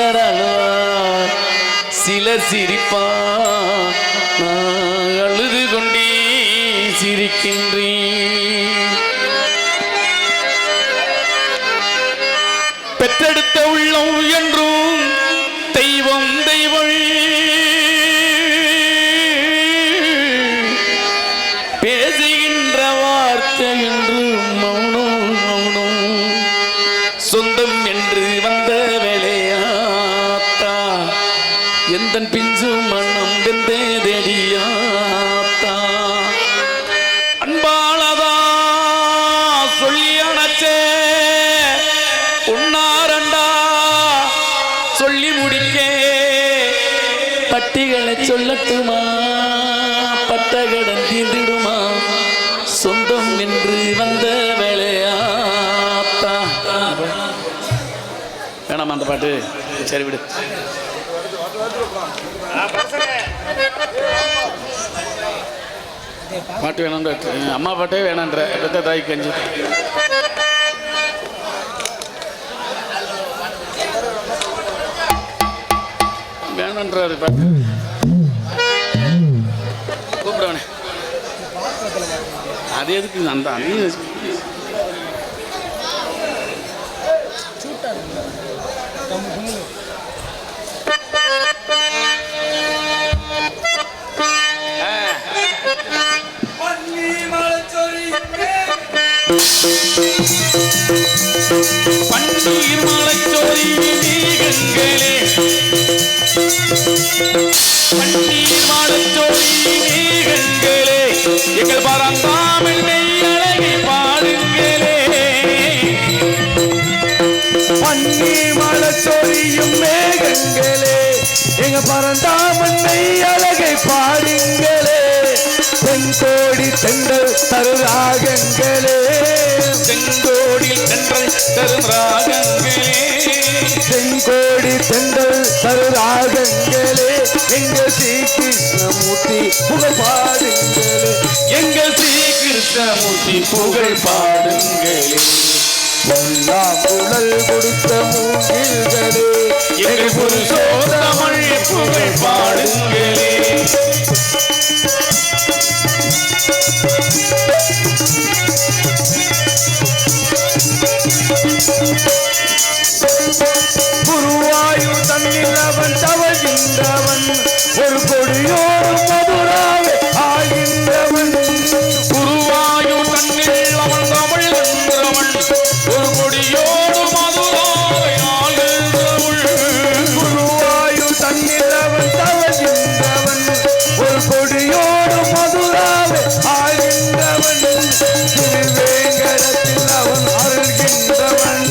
சிலர் அழுவார் சிலர் சிரிப்பார் நான் அழுது கொண்டே சிரிக்கின்றேன். பெற்றெடுத்த உள்ளம் என்றும் தெய்வம் தெய்வம் பேசுகின்ற வார்த்தை என்று மௌனம் மௌனம் சொந்தம் என்று வந்த வேலையாத்தா எந்த பிஞ்சு மண்ணம் வெந்தேதடியாத்தா அன்பானதா சொல்லி அணைச்சே உன்னாரண்டா சொல்லி முடிக்க பட்டிகளை சொல்லட்டுமா பட்டகடன் தீர்ந்திடுமா சொந்தம் என்று வந்த வேலையாத்தா. வேணாமா அந்த பாட்டு? சரி விடு. பாட்டு வேணான்ற அம்மா பாட்டே வேணான்ற பெத்த தாய் கஞ்சி வேணான்றாரு பாட்டு. கூப்பிடுவானே அது எதுக்கு அந்த அதையும் பன்னீர் மலைச்சோரி மேகங்களே பன்னீர் மலைச்சோரி மேகங்களே எங்கள் பரந்தாமல் மெய்யழகை பாடுங்களே. பன்னீர் மலைச்சோரியும் மேகங்களே எங்க பரந்தாமல் மெய்யழகை பாடுங்களே. செங்கோடி செங்கல் தருராகங்களே செங்கோடி செங்கல் தருராகங்களே செங்கோடி செங்கல் தருராகங்களே எங்க ஸ்ரீ கிருஷ்ணமூர்த்தி புகழ் பாடுங்களே எங்கள் ஸ்ரீ கிருஷ்ணமூர்த்தி புகழ் பாடுங்களே. குழல் கொடுத்த மூங்கில்களே எங்கள் புருஷோத்தமள் புகழ் பாடுங்களே. குருவாயூர் தன்னில் அவன் தவழ்கின்றவன் ஒரு கொடியோடும் மதுராவை ஆகின்றவன். குருவாயூர் தன்னில் அவன் தவழ்கின்றவன் ஒரு கொடியோடும் மதுராவை ஆகின்றவன். குருவாயூர் தன்னில் அவன் தவழ்கின்றவன் ஒரு கொடியோடும் மதுராவை ஆகின்றவன். திருவேங்கடத்தில் அவன் அருள்கின்றவன்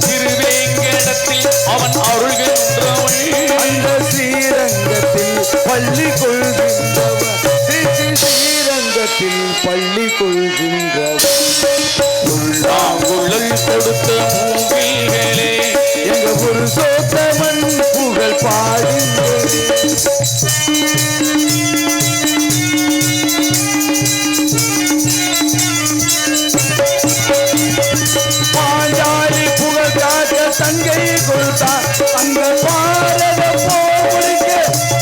திருவேங்கடத்தில் அவன் அருள்கின்றவன். அந்த ஸ்ரீரங்கத்தில் பள்ளி கொள்கின்றவன் ஸ்ரீரங்கத்தில் பள்ளி கொள்கின்றவன். உள்ளாங்குழல் கொடுத்த மூங்கில்களே எங்க புருஷோத்தமன் புகழ் பாடுங்களே. பாஞ்சாலி புகழ் காக்க தங்கை கொடுத்தார் அந்த பாரத போர் முடிக்க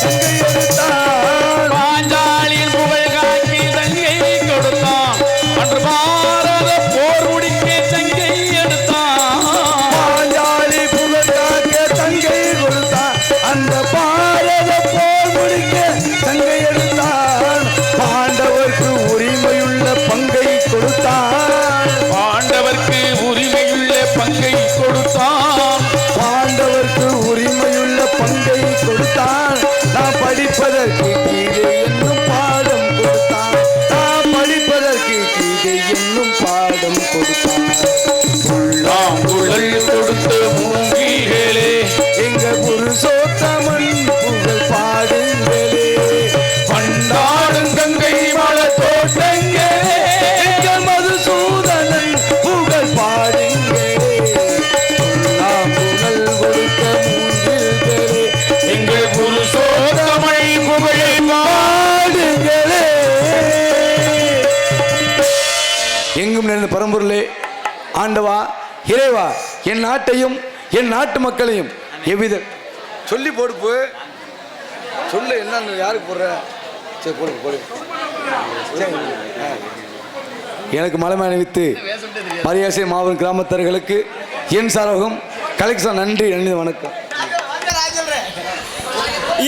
தங்கை எடுத்தார். பாஞ்சாலியின் புகழ் காக்கி தங்கை கொடுத்தான் அன்று பாரத போர் முடிக்க தங்கை எடுத்தான். பாஞ்சாலி புகழ் காக்க தங்கை கொடுத்தார் அந்த பாரத போர் முடிக்க தங்கை எடுத்தான். பாண்டவர்க்கு உரிமையுள்ள பங்கை கொடுத்தான் பாண்டவர்க்கு உரிமையுள்ள பங்கை கொடுத்தான் பாண்டவர்க்கு உரிமையுள்ள பங்கை கொடுத்தான். நான் படிப்பதற்கு கீழே என்னும் பாடம் கொடுத்தான் நான் படிப்பதற்கு கீழே என்னும் பாடம் கொடுத்தான். உள்ளாங்குழல் கொடுத்த மூங்கில்களே எங்க புருஷோத்தமன் புகழ் பாடுங்களே. பண்டாடும் கங்கை மலை தோட்டங்களே எங்கள் மதுசூதனன் புகழ் பாடுங்களே. புகழ் கொடுத்த மூங்கில்களே எங்கள் புருஷோத்தமை புகழை பாடுங்களே. எங்கும் நிறைந்த பரம்பொருளே ஆண்டவா இறைவா என் நாட்டையும் என் நாட்டு மக்களையும் எவ்வித சொல்லி போடுப்பு சொல்லு என்னன்னு யாருக்கு போடுற சரி போடு போடு சரி எனக்கு மலைமை அணிவித்து மரியாசை மாவட்ட கிராமத்தர்களுக்கு என் சார்பகம் கலெக்ஷன் நன்றி நன்றி வணக்கம்.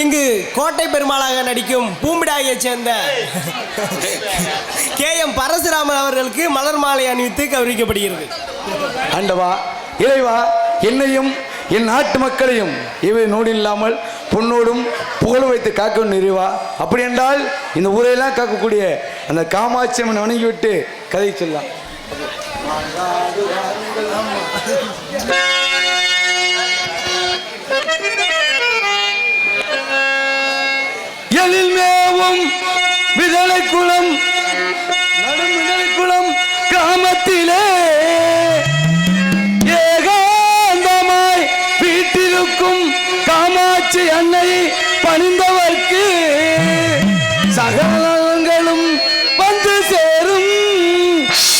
இங்கு கோட்டை பெருமாளாக நடிக்கும் பூம்பிடாயை சேர்ந்த KM பரசுராமன் அவர்களுக்கு மலர் மாலை அணிவித்து கௌரவிக்கப்படுகிறது. ஆண்டவா இறைவா என்னையும் என் நாட்டு மக்களையும் இவை நோடி இல்லாமல் பொன்னோடும் புகழ் வைத்து காக்க நிறைவா. அப்படி என்றால் இந்த ஊரையெல்லாம் காக்கக்கூடிய அந்த காமாட்சி அம்மனை வணங்கிவிட்டு கதை சொல்லலாம். எழில் மேவும் விதலை குளம் நடும் விதலை குளம் கிராமத்திலே ஏகாந்தமாய் வீட்டிலுக்கும் காமாட்சி அன்னை பணிந்தவர்க்கு சகலங்களும் வந்து சேரும்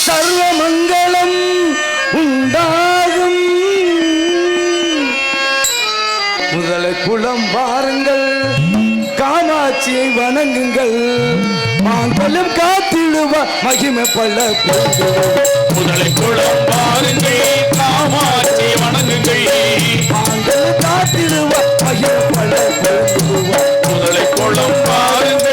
சர்வ மங்களம் உண்டாகும். முதலை குளம் வாருங்கள் காமாட்சியை வணங்குங்கள் மாங்கல்யம் காத்திடுவ மகிமை பல முதலை குளம் பாருங்கள் காமாட்சி வணங்குங்கள் மாங்கல்யம் காத்திடுவ மகிமை பல முதலை குளம் பாருங்கள்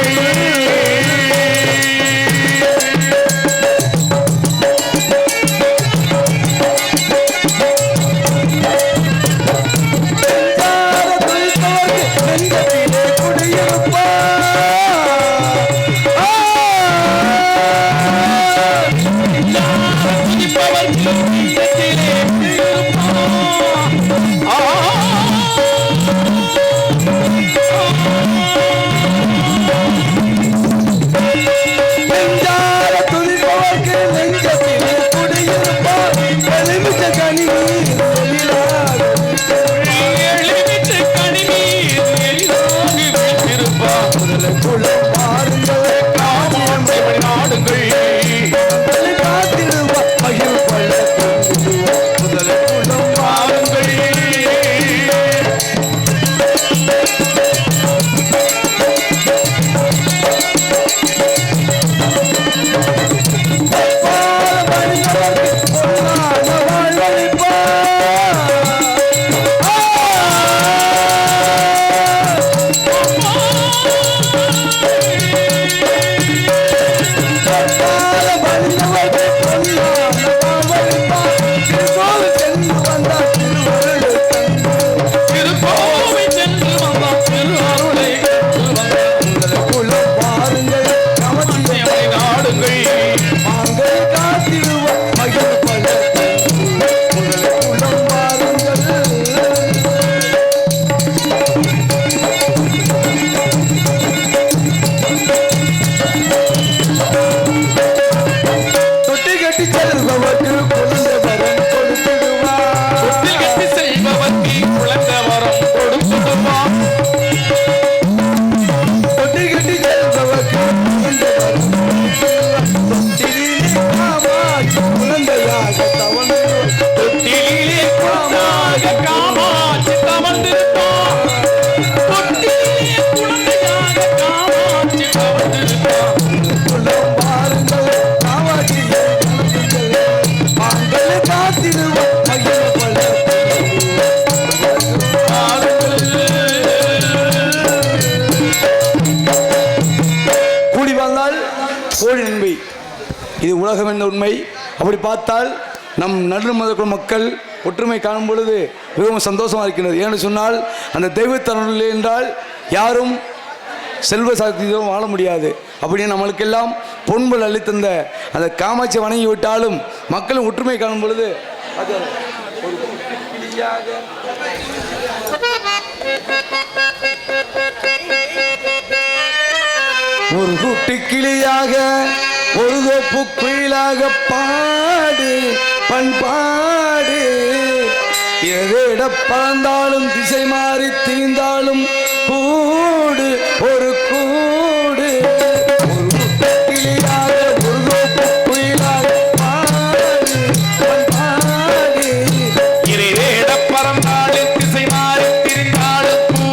இது உலகம் என்ற உண்மை. அப்படி பார்த்தால் நம் நடுமத மக்கள் ஒற்றுமை காணும் பொழுது மிகவும் சந்தோஷமாக இருக்கின்றது. ஏன்னு சொன்னால் அந்த தெய்வத்தருள் என்றால் யாரும் செல்வ சாத்தியம் வாழ முடியாது. அப்படியே நம்மளுக்கெல்லாம் பொன்பல் அளித்தந்த அந்த காமாட்சி வணங்கி விட்டாலும் மக்களும் ஒற்றுமை காணும் பொழுது அது ஒரு குட்டி கிளியாக ஒரு தோப்பு குயிலாக பாடு பண்பாடு எதிட பறந்தாலும் திசை மாறி தீர்ந்தாலும் கூடு ஒரு கூடு ஒரு குட்டி கிளியாக ஒரு தோப்பு குயிலாக பாடு பண்பாடு எதிட பறந்தாலும் திசை மாறி தீர்ந்தாலும்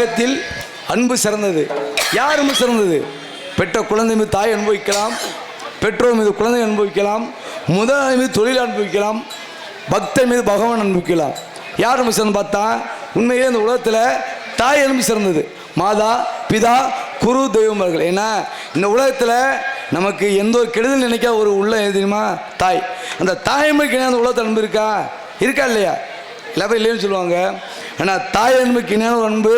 உலகத்தில் அன்பு சிறந்தது. யார் அன்பு சிறந்தது? பெற்ற குழந்தை மீது தாய் அனுபவிக்கலாம், பெற்றோர் மீது குழந்தை அனுபவிக்கலாம், முதலாளி மீது தொழில் அனுபவிக்கலாம், பக்தர் மீது பகவான் அனுபவிக்கலாம். யார் அன்பு சிறந்து பார்த்தா உண்மையிலே இந்த உலகத்தில் தாய் அன்பு சிறந்தது. மாதா பிதா குரு தெய்வமர்கள். ஏன்னா இந்த உலகத்தில் நமக்கு எந்த ஒரு கெடுதல் நினைக்காத ஒரு உள்ள எது தெரியுமா? தாய். அந்த தாய்மைக்கு இணையான உலகத்தில் அன்பு இருக்கா? இருக்கா இல்லையா? எல்லாரும் இல்லைன்னு சொல்லுவாங்க. ஆனால் தாய் அன்புக்கு இணையான ஒரு அன்பு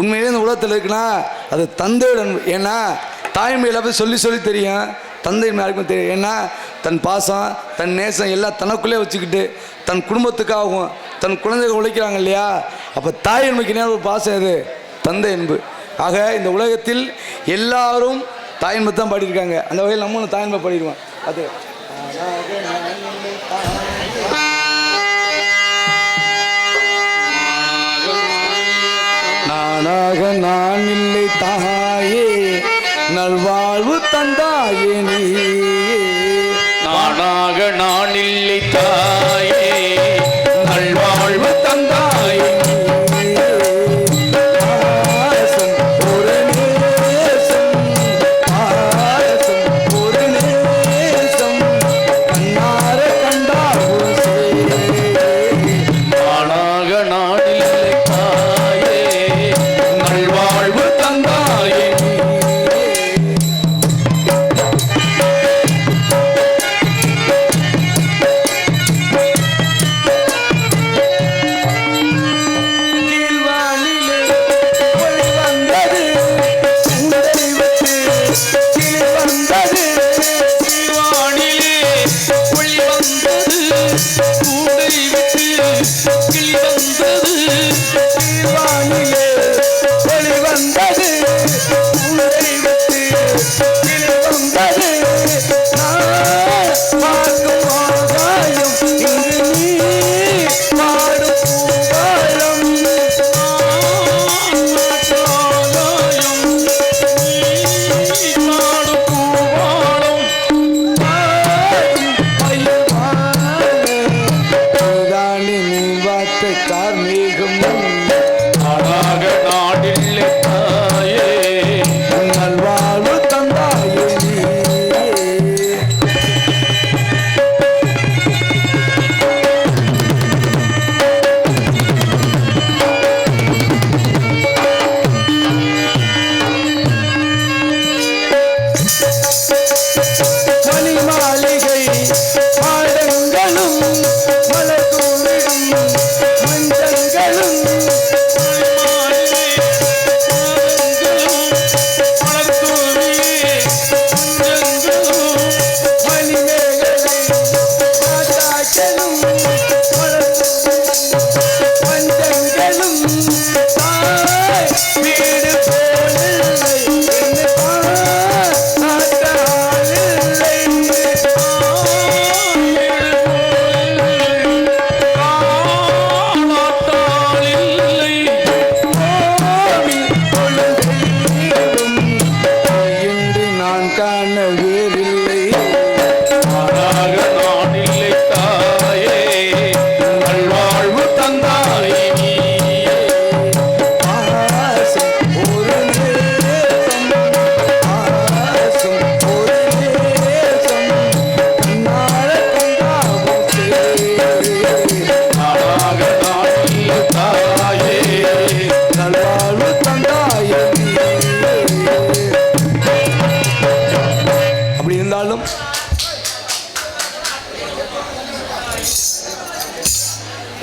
உண்மையிலே இந்த உலகத்தில் இருக்குன்னா அது தந்தையோட அன்பு. ஏன்னா தாய்மை எல்லாத்தையும் சொல்லி சொல்லி தெரியும், தந்தை யாருக்கும் தெரியும். ஏன்னா தன் பாசம் தன் நேசம் எல்லாம் தனக்குள்ளே வச்சுக்கிட்டு தன் குடும்பத்துக்காகவும் தன் குழந்தைகள் உழைக்கிறாங்க இல்லையா? அப்போ தாய் அன்புக்கு இணையான ஒரு பாசம் எது? தந்தை அன்பு. ஆக இந்த உலகத்தில் எல்லாரும் தாய் அன்பை தான் பாடியிருக்காங்க. அந்த வகையில் நம்மளும் தாய் அன்பை பாடிடுவோம். அது நானாக நான் இல்லை தாயே நல்வாழ்வு தந்தாயே நீ. நானாக நான் இல்லை தாயே நல்வாழ்வு தந்தாயே.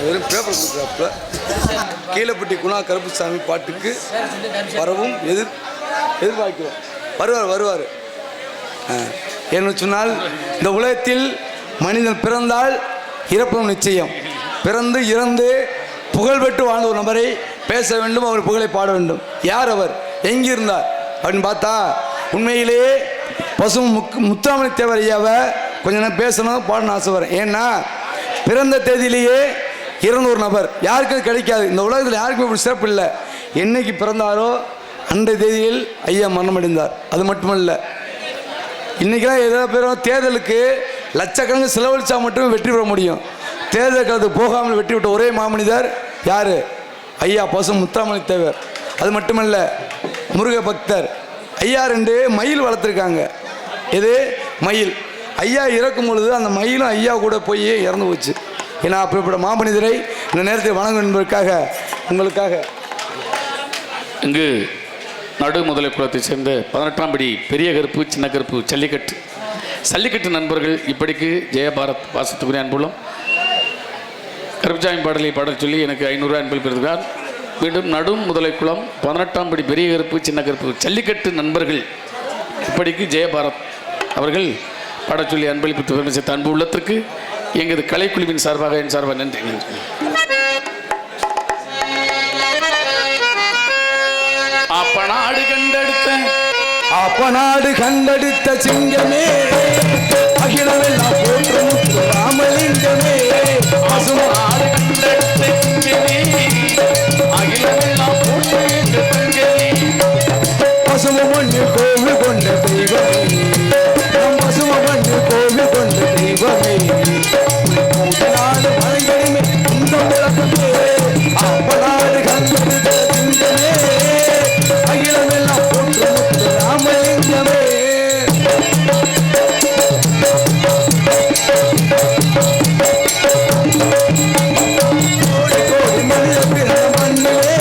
வெறும் பேப்பர் கொடுக்குறாப்புல. கீழப்பட்டி குணா கருப்புசாமி பாட்டுக்கு வரவும் எதிர்பார்க்கிறோம். வருவார். என்று சொன்னால் இந்த உலகத்தில் மனிதன் பிறந்தால் இறப்பும் நிச்சயம். பிறந்து இறந்து புகழ் பெற்று வாழ்ந்த ஒரு நபரை பேச வேண்டும், அவர் புகழை பாட வேண்டும். யார் அவர்? எங்கிருந்தார் அப்படின்னு பார்த்தா உண்மையிலேயே பசு முத்துராமலிங்க தேவர் ஐயாவை கொஞ்ச நேரம் பேசணும், பாடணும் ஆசை வரேன். ஏன்னா பிறந்த தேதியிலேயே இறந்த ஒரு நபர் யாருக்கும் கிடைக்காது. இந்த உலகத்தில் யாருக்கும் இப்படி சிறப்பு இல்லை. என்னைக்கு பிறந்தாரோ அன்றைய தேதியில் ஐயா மரணமடைந்தார். அது மட்டுமல்ல, இன்றைக்கெல்லாம் ஏதாவது பேரும் தேர்தலுக்கு லட்சக்கணக்கு செலவழிச்சா மட்டுமே வெற்றி பெற முடியும். தேர்தலுக்கு அது போகாமல் வெற்றி பெற்ற ஒரே மாமனிதர் யார்? ஐயா பசு முத்துராமலிங்க தேவர். அது மட்டுமல்ல, முருக பக்தர் ஐயா 2 மயில் வளர்த்துருக்காங்க. இது மயில். ஐயா இறக்கும் பொழுது அந்த மயிலும் ஐயா கூட போய் இறந்து போச்சு. ஏன்னா அப்படிப்பட்ட மாமனிதரை இந்த நேரத்தில் வணங்கும் என்பதற்காக உங்களுக்காக இங்கு நடு முதலை குலத்தை சேர்ந்த 18ஆம் படி பெரிய கருப்பு சின்ன கருப்பு சல்லிக்கட்டு நண்பர்கள் இப்படிக்கு ஜெயபாரத் பாசத்துக்குரிய அன்புள்ளம் கருப்புசாமி பாடலை பாடல் சொல்லி எனக்கு 500 அன்பில் பெறுகிறார். மீண்டும் நடும் முதலை குளம் 18ஆம் படி பெரிய கருப்பு சின்ன கருப்பு ஜல்லிக்கட்டு நண்பர்கள் இப்படிக்கு ஜெயபாரத் அவர்கள் பாடச் சொல்லி அன்பளிப்பு பெருமை சேர்த்த அன்பு உள்ளத்திற்கு எங்களது கலைக்குழுவின் சார்பாக என் சார்பாக நன்றி. அப்பநாடு கண்டெடுத்த சிங்கமே, அகிலமெல்லாம் போற்று முத்து ராமலிங்கமே. பசுமாடு கண்டெடுத்த சிங்கமே, அகிலமெல்லாம் போற்று தங்கமே. பசும மண்ணு கோவில் கொண்ட தெய்வமே, நம் பசும மண்ணு கோவில் கொண்ட தெய்வமே. நாடு மலையடிமை இந்த உலகமே, அப்பநாடு கண்டெடுத்த சிங்கமே, அகிலமெல்லாம் போற்று முத்து ராமலிங்கமே. கோடி கோடி மனித பிறந்த மண்ணிலே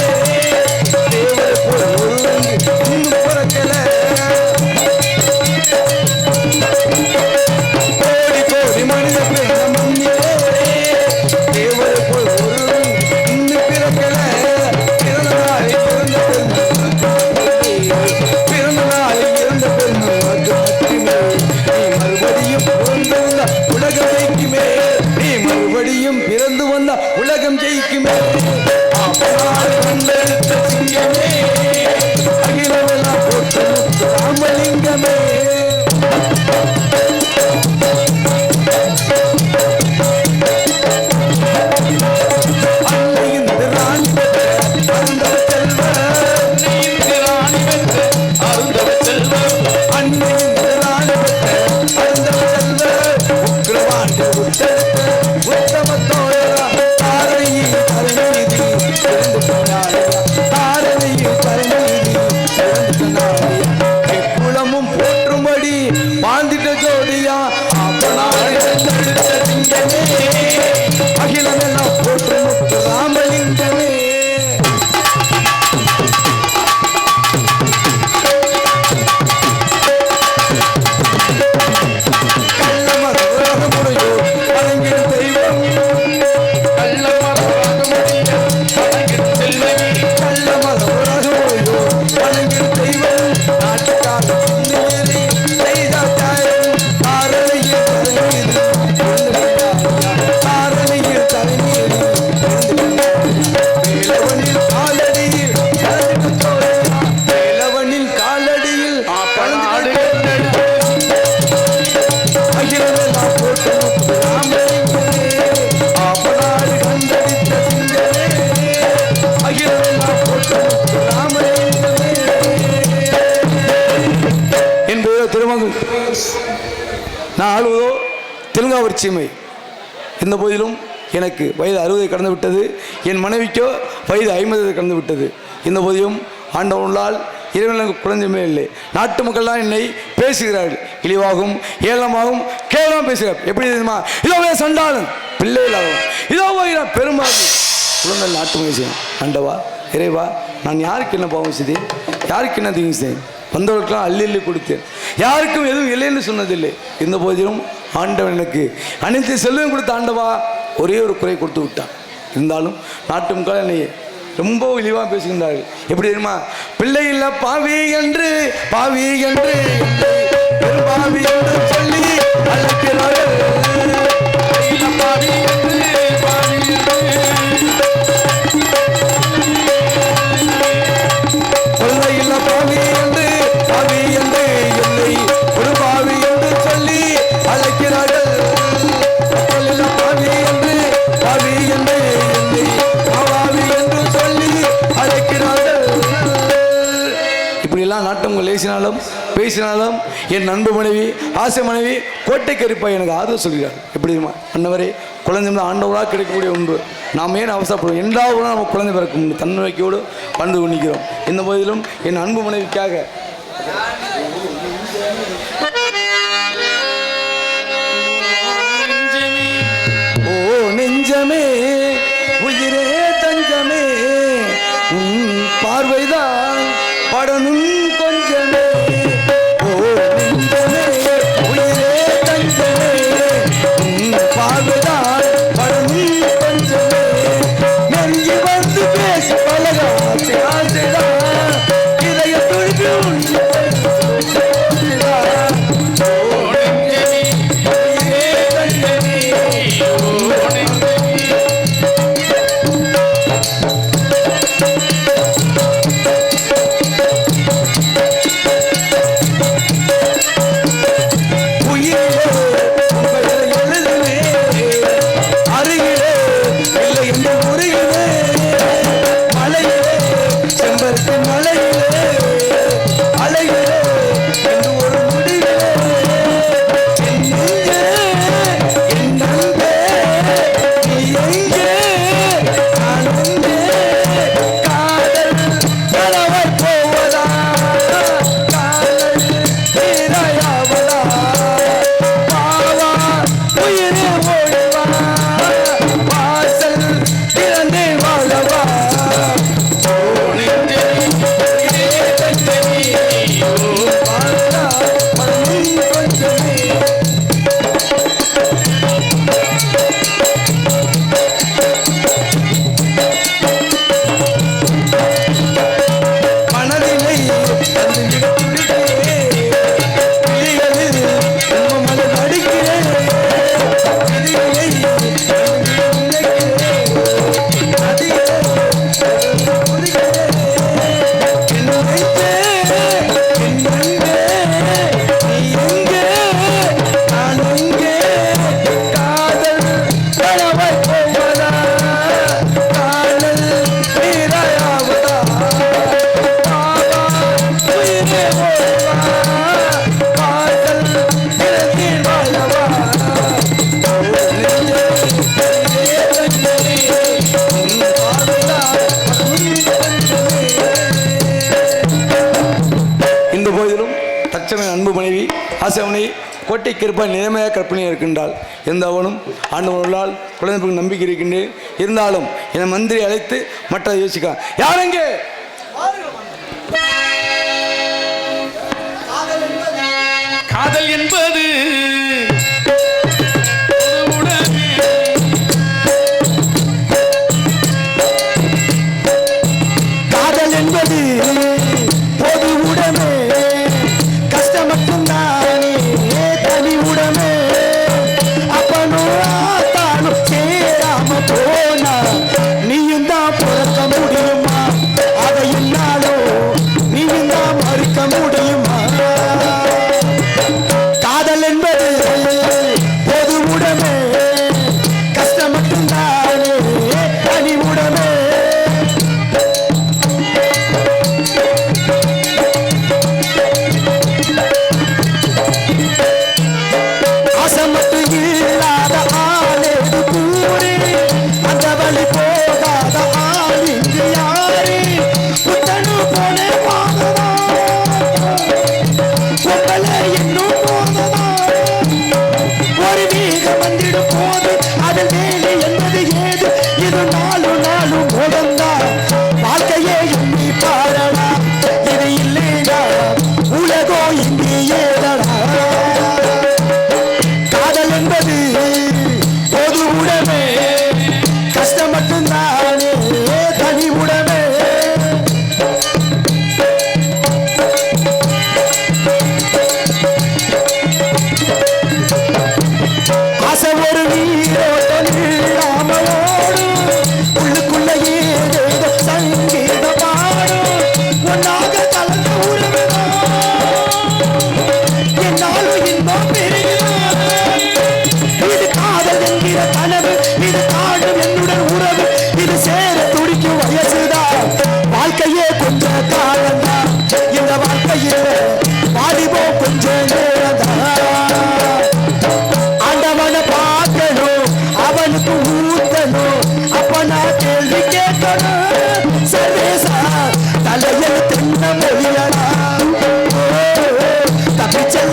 தேவர் போல ஒருவன் இன்னும் பிறக்கல. கோடி கோடி மனித பிறந்த மண்ணிலே தேவர் போல ஒருவன் இன்னும் பிறக்கல. பிறந்த நாளில் பிறந்த பிறந்த நாளில் இருந்த பெருமை நீ மறுபடியும் பிறந்து வந்த உலகம் ஜெயிக்குமே. அப்பநாடு கண்டெடுத்த சிங்கமே, அகிலமெல்லாம் போற்று முத்து ராமலிங்கமே. அன்னையின் ராணி அருந்தவ செல்வர், அன்னையின் ராணி அருந்தவ செல்வர், உக்கிரவாண்டி உத்தெடுத்த உத்தம தோழரா, தாரணியில் தரணிதி சிறந்து சொன்னாரியா, தாரணியில் தரணிதி சிறந்து சொன்னாரியா. எக்குளமும் போற்றும்படி பாந்திட்ட ஜோதியா, அப்பநாடு கண்டெடுத்த சிங்கமே, அகிலமெல்லாம் போற்று முத்து ராமலிங்கமே. நான் ஆளுவதோ தெலுங்காவூர் சீமை. இந்த போதிலும் எனக்கு வயது 60 கடந்து விட்டது. என் மனைவிக்கோ வயது 50 கடந்து விட்டது. இந்த போதிலும் ஆண்டவனால் இறைவனுக்கு குழந்தையுமே இல்லை. நாட்டு மக்கள்லாம் என்னை பேசுகிறார்கள், இழிவாகவும் ஏளனமாகவும் கேவலமாக பேசுகிறார். எப்படி தெரியுமா? இதோ சண்டாளன் பிள்ளைகளாகும், இதோ போகிறான் பெரும்பாலும் குழந்தை நாட்டு மகிழ்ச்சியன். ஆண்டவா இறைவா, நான் யாருக்கு என்ன பாவம் செய்தேன், யாருக்கு என்ன தீங்கு செய்தேன்? வந்தவர்களுக்கெல்லாம் அள்ளி அள்ளி கொடுத்தேன், யாருக்கும் எதுவும் இல்லைன்னு சொன்னதில்லை. இந்த போதிலும் ஆண்டவன் எனக்கு அனைத்து செல்வம் கொடுத்த ஆண்டவா ஒரே ஒரு குறை கொடுத்து விட்டான். இருந்தாலும் நாட்டு மக்கள் என்னை ரொம்ப இழிவாக பேசுகின்றார்கள். எப்படி தெரியுமா? பிள்ளை இல்லை பாவி என்று பாவி என்று பாவி என்று சொல்லி அழைக்கிறார்கள். பாவி என்று பாவி கொள்ளை இல்லை பாவி என்று பாவி என்று இல்லை ஒரு பாவி என்று சொல்லி அழைக்கிறார்கள். பாவி என்று பாவி என்று இல்லை பாவி என்று சொல்லி அழைக்கிறார்கள். இப்படியெல்லாம் நாட்டவங்க லேசினாலும் பேசினாலும் என் அன்பு மனைவி ஆசை மனைவி கோட்டை கருப்பா எனக்கு ஆதரவு சொல்கிறார். எப்படி அன்னவரே, குழந்தை ஆண்டவராக கிடைக்கக்கூடிய ஒன்று. நாம் ஏன் அவசரப்படுவோம்? என்றாவது நம்ம குழந்தை பிறக்கும் தன்னம்பிக்கையோடு வந்து கொண்டிருக்கிறோம். இந்த போதிலும் என் அன்பு மனைவிக்காக நெஞ்சமே உயிரே தஞ்சமே உன் பார்வைதான் படனும் கொஞ்சமே. ஓ நெஞ்சமே உயிரே தஞ்சமே உன் பார்வைதான் படனும் கொஞ்சமே. நெருங்கி வந்து பேசி பழக ஆசை ஆசைதான் இதய துடிக்கும். அன்பு மனைவி ஆசவனை கோட்டை கருப்பாய் நிலைமையாக கற்பனையாக இருக்கின்றாள். இருந்தவனும் ஆண்டவர்களால் குழந்தை நம்பிக்கை இருக்கின்றேன். இருந்தாலும் என மந்திரி அழைத்து மற்ற யோசிக்க யாரெங்கே காதல் என்பது காதல் என்பது பொது உடமே, கஷ்டம் மட்டும்தானே தனி உடமே. அப்பனும் ஆத்தானும் சேராம போனா நீயும் தான் பிறக்க முடியுமா? அதை என்னாலும் நீயும் தான் மறுக்க முடியுமா? காதல் என்பது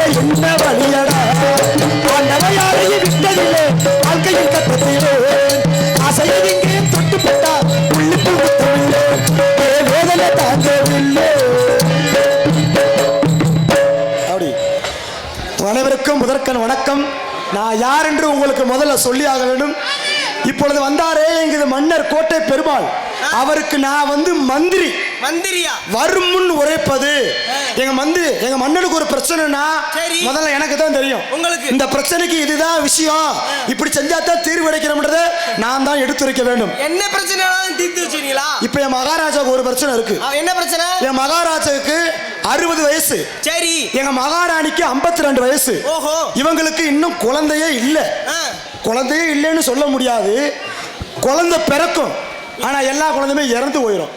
என்ன வழியடா ஆண்டவன் யாரையும் விட்டதில்லை வாழ்க்கையின் கட்டத்திலே ஆசையை இங்கே தொட்டுப்பட்டா உள்ளுக்குள் குத்தமில்லை வேதனை தாங்கவில்லை. அப்படி அனைவருக்கும் முதற்கண் வணக்கம். நான் யார் என்று உங்களுக்கு முதல்ல சொல்லி ஆக வேண்டும். இப்பொழுது வந்தாரே எங்களது மன்னர் கோட்டை பெருமாள், அவருக்கு நான் மந்திரி. மந்திரியா? வரும் முன் உரைப்பது. எங்க மன்னனுக்கு ஒரு பிரச்சனைனா முதல்ல எனக்கு தான் தெரியும். உங்களுக்கு இந்த பிரச்சனைக்கு இதுதான் விஷயம், இப்படி செஞ்சா தான் தீர்வு கிடைக்கிறோம்ன்றத நான் தான் எடுத்துரைக்க வேண்டும். என்ன பிரச்சனை தீர்த்து வச்சீங்களா? இப்ப என் மகாராஜாவுக்கு ஒரு பிரச்சனை இருக்கு. என்ன பிரச்சனை? என் மகாராஜாவுக்கு 60 வயசு. சரி. எங்க மகாராணிக்கு 52 வயசு. ஓஹோ. இவங்களுக்கு இன்னும் குழந்தையே இல்லை. குழந்தையே இல்லைன்னு சொல்ல முடியாது, குழந்தை பிறக்கும், ஆனா எல்லா குழந்தையுமே இறந்து போயிடும்,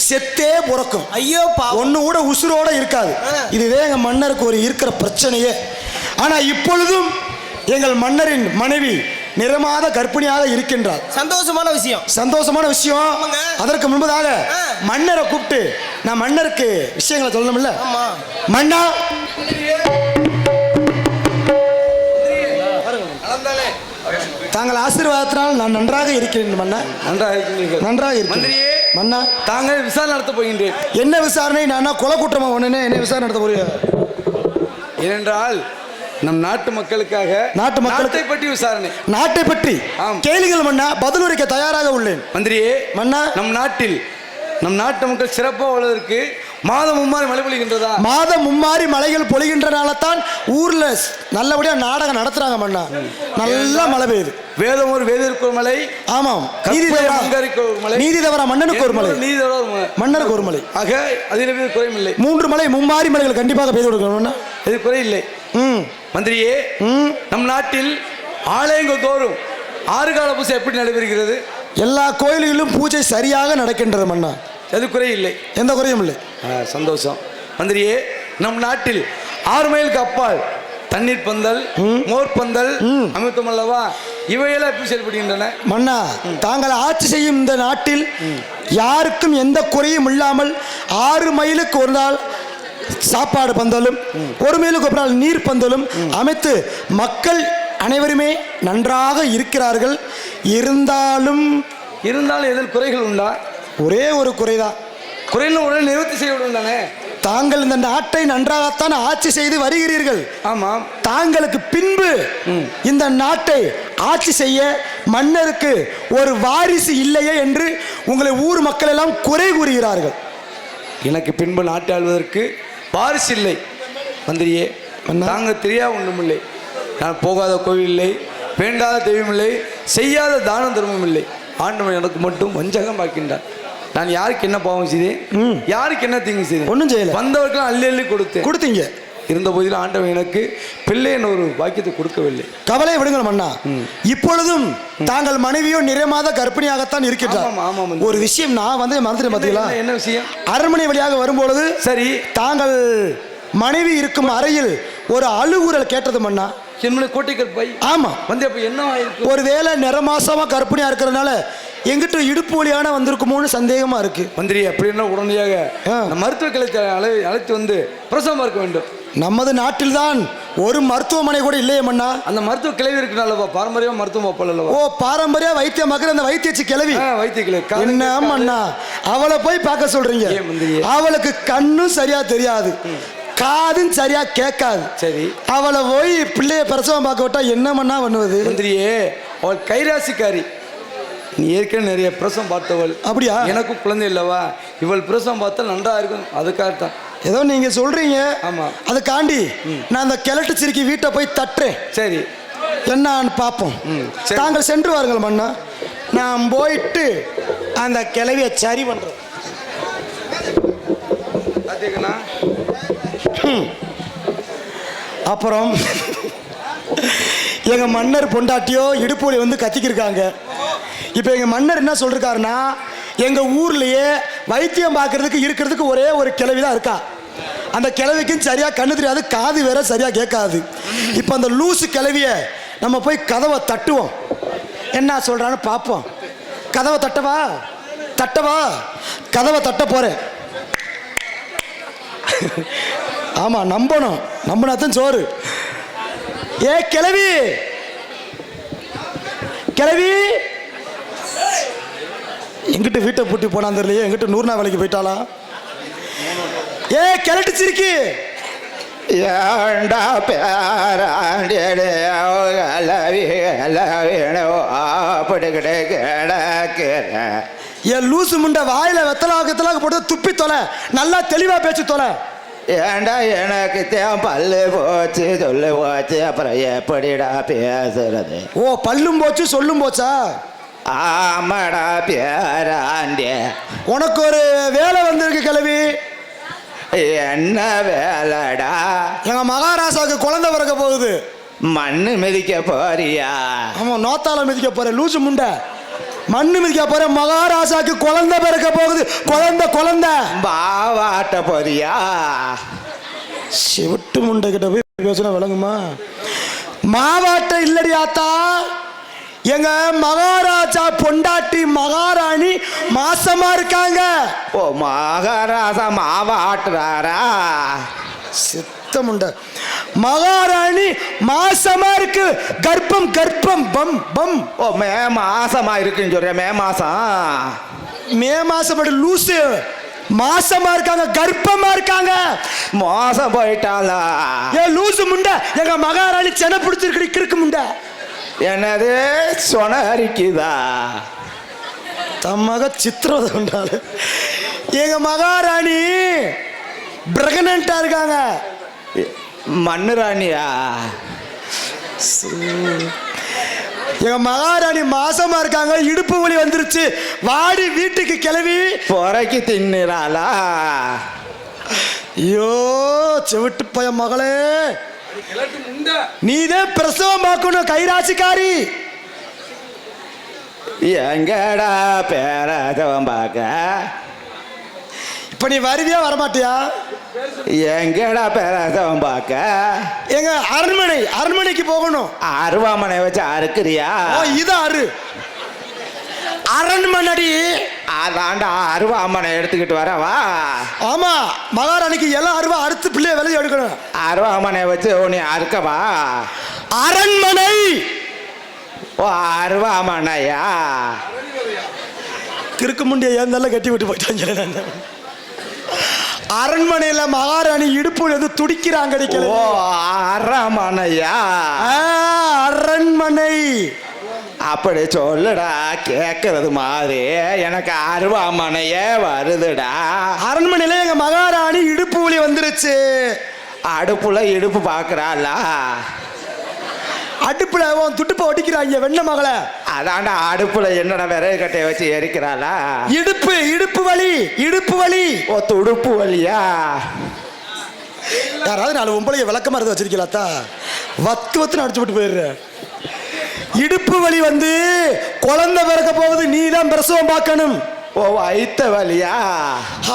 செத்தே பிறக்கும். ஐயோ, ஒண்ணு கூட உசுரோட இருக்காது. இதுவே எங்க மன்னருக்கு ஒரு இருக்கிற பிரச்சனையே. ஆனா இப்பொழுதும் எங்கள் மன்னரின் மனைவி நிறமாத கர்ப்பிணியாக இருக்கின்றார். சந்தோஷமான விஷயம். சந்தோஷமான விஷயம். அதற்கு முன்பதாக மன்னரை கூப்பிட்டு நான் மன்னருக்கு விஷயங்களை சொல்லணும்ல. மன்னா, தாங்கள் ஆசீர்வாதத்தினால் நான் நன்றாக இருக்கிறேன் மன்னா. நன்றாக இருக்கிறீர்கள். நன்றாக இருக்கிறேன் மந்திரியே. மன்னா, தாங்கள் விசாரணை நடத்த போகின்றேன். என்ன விசாரணை? நான் கொலை குற்றமா ஒண்ணு என்ன விசாரணை நடத்த போறீங்க? ஏனென்றால் நம் நாட்டு மக்களுக்காக நாட்டை பற்றி விசாரணை. நாட்டை பற்றி கேளுங்கள் மன்னா, பதில் உரைக்க தயாராக உள்ளேன். மந்திரியே, மன்னா, நம் நாட்டு மக்கள் சிறப்பாக வாழ்வதற்கு மாதம் மும்மாறி மழை பொழிகின்றதா? மாதம் மும்மாறி மழைகள் பொழிகின்றனால தான் ஊர்ல நல்லபடியா நாடகம் நடத்துறாங்க மன்னா. நல்லா மழை பெய்யுது. வேதம் ஒரு வேதருக்கு ஒரு மலை. ஆமாம். நீதி தவறா மன்னனுக்கு ஒரு மலை, மன்னனுக்கு ஒரு மலை. ஆக அதில் குறையில்லை. 3 மலை மும்மாறி மலைகள் கண்டிப்பாக பெய்து கொடுக்கணும். இது குறையில்லை. மந்திரியே, நம் நாட்டில் ஆலயங்கள் தோறும் 6 கால பூஜை எப்படி நடைபெறுகிறது? எல்லா கோயில்களிலும் பூஜை சரியாக நடக்கின்றது மன்னா. அது குறையில்லை, எந்த குறையும் இல்லை. சந்தோஷம். மந்திரியே, நம் நாட்டில் 6 மைலுக்கு அப்பால் தண்ணீர் பந்தல், மோர் பந்தல் அமைத்தோம் அல்லவா? இவையெல்லாம் எப்படி செயல்படுகின்றன மன்னா? தாங்கள் ஆட்சி செய்யும் இந்த நாட்டில் யாருக்கும் எந்த குறையும் இல்லாமல் 6 மைலுக்கு ஒரு நாள் சாப்பாடு பந்தலும் 1 மைலுக்கு ஒரு நாள் நீர் பந்தலும் அமைத்து மக்கள் அனைவருமே நன்றாக இருக்கிறார்கள். இருந்தாலும் எதில் குறைகள் உண்டா? ஒரே ஒரு குறைதான். குறையில் உடனே நிவர்த்தி செய்ய வேண்டும் தானே? தாங்கள் இந்த நாட்டை நன்றாகத்தான் ஆட்சி செய்து வருகிறீர்கள். ஆமாம். தாங்களுக்கு பின்பு இந்த நாட்டை ஆட்சி செய்ய மன்னருக்கு ஒரு வாரிசு இல்லையே என்று உங்களை ஊர் மக்கள் எல்லாம் குறை கூறுகிறார்கள். எனக்கு பின்பு நாட்டை ஆள்வதற்கு வாரிசு இல்லை. மந்திரியே, தாங்கள் தெரியாத ஒன்றுமில்லை. நான் போகாத கோவில் இல்லை, வேண்டாத தெய்வம் இல்லை, செய்யாத தானம் தர்மம் இல்லை. ஆண்டவன் எனக்கு மட்டும் வஞ்சகம் பார்க்கின்றான். நான் யாருக்கு என்ன பாவம் செய்தேன்? யாருக்கு என்ன தீங்கு செய்தேன்? ஒன்றும் செய்யல. வந்தவர்கள் அள்ளி அள்ளி கொடுத்தீங்க. இருந்த போதிலும் ஆண்டவன் எனக்கு பிள்ளை என்ற ஒரு பாக்கியத்தை கொடுக்கவில்லை. கவலை விடுங்கள் மன்னா. இப்பொழுதும் தாங்கள் மனைவியோ நிறைமாத கர்ப்பிணியாகத்தான் இருக்கின்றார். ஒரு விஷயம் நான் மறந்துட்டேன் பார்த்தீங்களா? என்ன விஷயம்? அரண்மனை வழியாக வரும்பொழுது சரி தாங்கள் மனைவி இருக்கும் அறையில் ஒரு அழுகுரல் கேட்டது மன்னா. என்னுடைய கோட்டை கற்பை. ஆமா. அப்ப என்ன ஒருவேளை நிறமாசமா கற்பனையா இருக்கிறதுனால எங்கிட்ட இடுப்பு வழியான வந்திருக்குமோன்னு சந்தேகமா இருக்கு. மந்திரி, அப்படின்னா உடனடியாக மருத்துவ கிளை அழைத்து பிரசவம் பார்க்க வேண்டும். நமது நாட்டில் தான் ஒரு மருத்துவமனை கூட இல்லையே மன்னா. அந்த மருத்துவ கிளவி இருக்குனாலவா? பாரம்பரிய மருத்துவம் அல்லவா? ஓ, பாரம்பரிய வைத்தியம் பார்க்குற அந்த வைத்தியச்சி கிளவி. வைத்திய கிளவி என்ன மன்னா, அவளை போய் பார்க்க சொல்றீங்க? அவளுக்கு கண்ணும் சரியா தெரியாது, காதும் சரியா கேட்காது. சரி, அவளை போய் பிள்ளைய பிரசவம் பார்க்க விட்டா என்ன மன்னா பண்ணுவது? மந்திரியே, அவள் கைராசிக்காரி. நீ ஏற்கனவே நிறைய பிரசவம் பார்த்தவள். அப்படியா? எனக்கும் குழந்தை இல்லவா? இவள் பிரசவம் பார்த்தா நன்றா இருக்கும். அதுக்காகத்தான் ஏதோ நீங்க சொல்றீங்க. ஆமா. அதுக்காண்டி நான் அந்த கிழட்டு சிரிக்கி வீட்டை போய் தட்டுறேன். சரி, என்னன்னு பார்ப்போம். தாங்கள் சென்று வாருங்கள் மன்னா. நான் போயிட்டு அந்த கிளவிய சரி பண்றேன். அப்புறம் எங்க மன்னர் பொண்டாட்டியோ இடுப்போலி கத்திக்கிருக்காங்க. இப்போ எங்க மன்னர் என்ன சொல்றாருன்னா, எங்க ஊர்லயே வைத்தியம் பார்க்கறதுக்கு இருக்கிறதுக்கு ஒரே ஒரு கிளவி தான் இருக்கா. அந்த கிளவிக்கும் சரியா கண்ணு தெரியாது, காது வேற சரியா கேட்காது. இப்போ அந்த லூசு கிளவிய நம்ம போய் கதவை தட்டுவோம். என்ன சொல்றான்னு பார்ப்போம். கதவை தட்டவா? கதவை தட்ட போறேன். ஆமா, நம்பணும். நம்பினாத்தான் சோறு. ஏ கிளவி, கிளவி எங்கிட்ட வீட்டை பூட்டி போனா தெரியலையே, எங்கிட்ட 100 நாள் வேலைக்கு போயிட்டாளா? ஏ கிளட்டு சிரிக்கி, ஏண்டா பேராண்டியடே அப்படிக்கிட்டே கிடக்கிறேன். என் லூசு முண்டை வாயில வெத்தலாக போட்டு துப்பி தொலை, நல்லா தெளிவா பேச்சு தொலை. ஏண்டா எனக்கு தேன் பல்லு போச்சு சொல்லு போச்சு, அப்புறம் எப்படிடா பேசுறது? ஓ பல்லும் போச்சு சொல்லும் போச்சா? ஆமாடா பேராண்டிய. உனக்கு ஒரு வேலை வந்திருக்கு கிளவி. என்ன வேலைடா? எங்க மகாராசாவுக்கு குழந்தை பிறக்க போகுது. மண்ணு மிதிக்க போறியா? ஆமா, நோத்தால மிதிக்க போற லூசு முண்டை. மண்ணு மிதிக்க போற. மகாராசாவுக்கு குழந்தை பிறக்க போகுது. குழந்தை குழந்தை பாவாட்ட போறியா? சிவட்டு முண்டை கிட்ட போய் பேசுனா விளங்குமா? மாவாட்ட இல்லடி ஆத்தா, எங்க மகாராஜா பொண்டாட்டி மகாராணி மாசமா இருக்காங்க. ஓ மகாராசா மாவாட்டுறாரா? சித்த முண்டை. மகாராணி மாசமா இருக்கு. கர்ப்பம் கர்ப்பம் பம் பம். ஓ மே மாசமா இருக்குன்னு சொல்ற? மே மாசம்? மே மாசம் லூசு. மாசமா இருக்காங்க, கர்ப்பமா இருக்காங்க. மோசம் போயிட்டாளா? ஏ லூசு முண்டை, எங்க மகாராணி சென பிடிச்சிருக்கு கிறுக்கு முண்டை. என்னது சொன அரிக்குதா? தம்மக சித்திரவதை கொண்டாள். எங்க மகாராணி பிரெக்னண்டா இருக்காங்க. மண்ணு ராணியா? எங்க மகாராணி மாசமா இருக்காங்க. இடுப்பு வலி வந்துருச்சு. வாடி வீட்டுக்கு கிளவி. பொறைக்கு தின்னுறாளா? ஐயோ செவிட்டு பய மகளே, நீதான் பிரசவம் பார்க்கணும் கைராசிக்காரி. எங்கடா பேரதவன் பார்க்க? இப்ப நீ வருவியா வரமாட்டியா? எங்கடா பேரதவன் பார்க்க? எங்க அரண்மனைக்கு போகணும். அருவாமனை வச்சு அறுக்கிறியா? ஓ இது அரண்மனடி. அதாண்டா அருவாமனை எடுத்துக்கிட்டு வரவா? ஆமா, மகாராணிக்கு எல்லாம் அறுத்து பிள்ளைய விலையை எடுக்கணும். அருவாமனை வச்சு நீ அறுக்கவா? அரண்மனை. ஓ அருவாமனையா? கிறுக்கு முண்டிய ஏந்தால கட்டி விட்டு போயிட்டாங்க. அரண்மனையில மகாராணி இடுப்பு துடிக்கிறாங்க. ஓ அரண்மனையா? அரண்மனை. அப்படி சொல்லுடா, கேட்கறது மாதிரி எனக்கு அருவாமனையே வருதுடா. அரண்மனையில எங்க மகாராணி இடுப்பு வலி வந்துருச்சு. அடுப்புல இடுப்பு பாக்குறாளா? அடுப்புல துட்டுப்ப ஒடிக்கிறாங்க வெண்ண மகளை. அதாண்டா அடுப்புல என்னடா விறகு கட்டையை வச்சு எரிக்கிறாளா? இடுப்பு வலி. ஓ துடுப்பு வலியா? யாராவது 4 பொம்பளைய விளக்கமா இருந்து வச்சிருக்கீங்களா? வத்து அடிச்சு விட்டு போயிடுற. இடுப்பு வலி வந்து குழந்தை பிறக்க போகுது. நீ தான் பிரசவம் பார்க்கணும். ஓ வயித்த வலியா?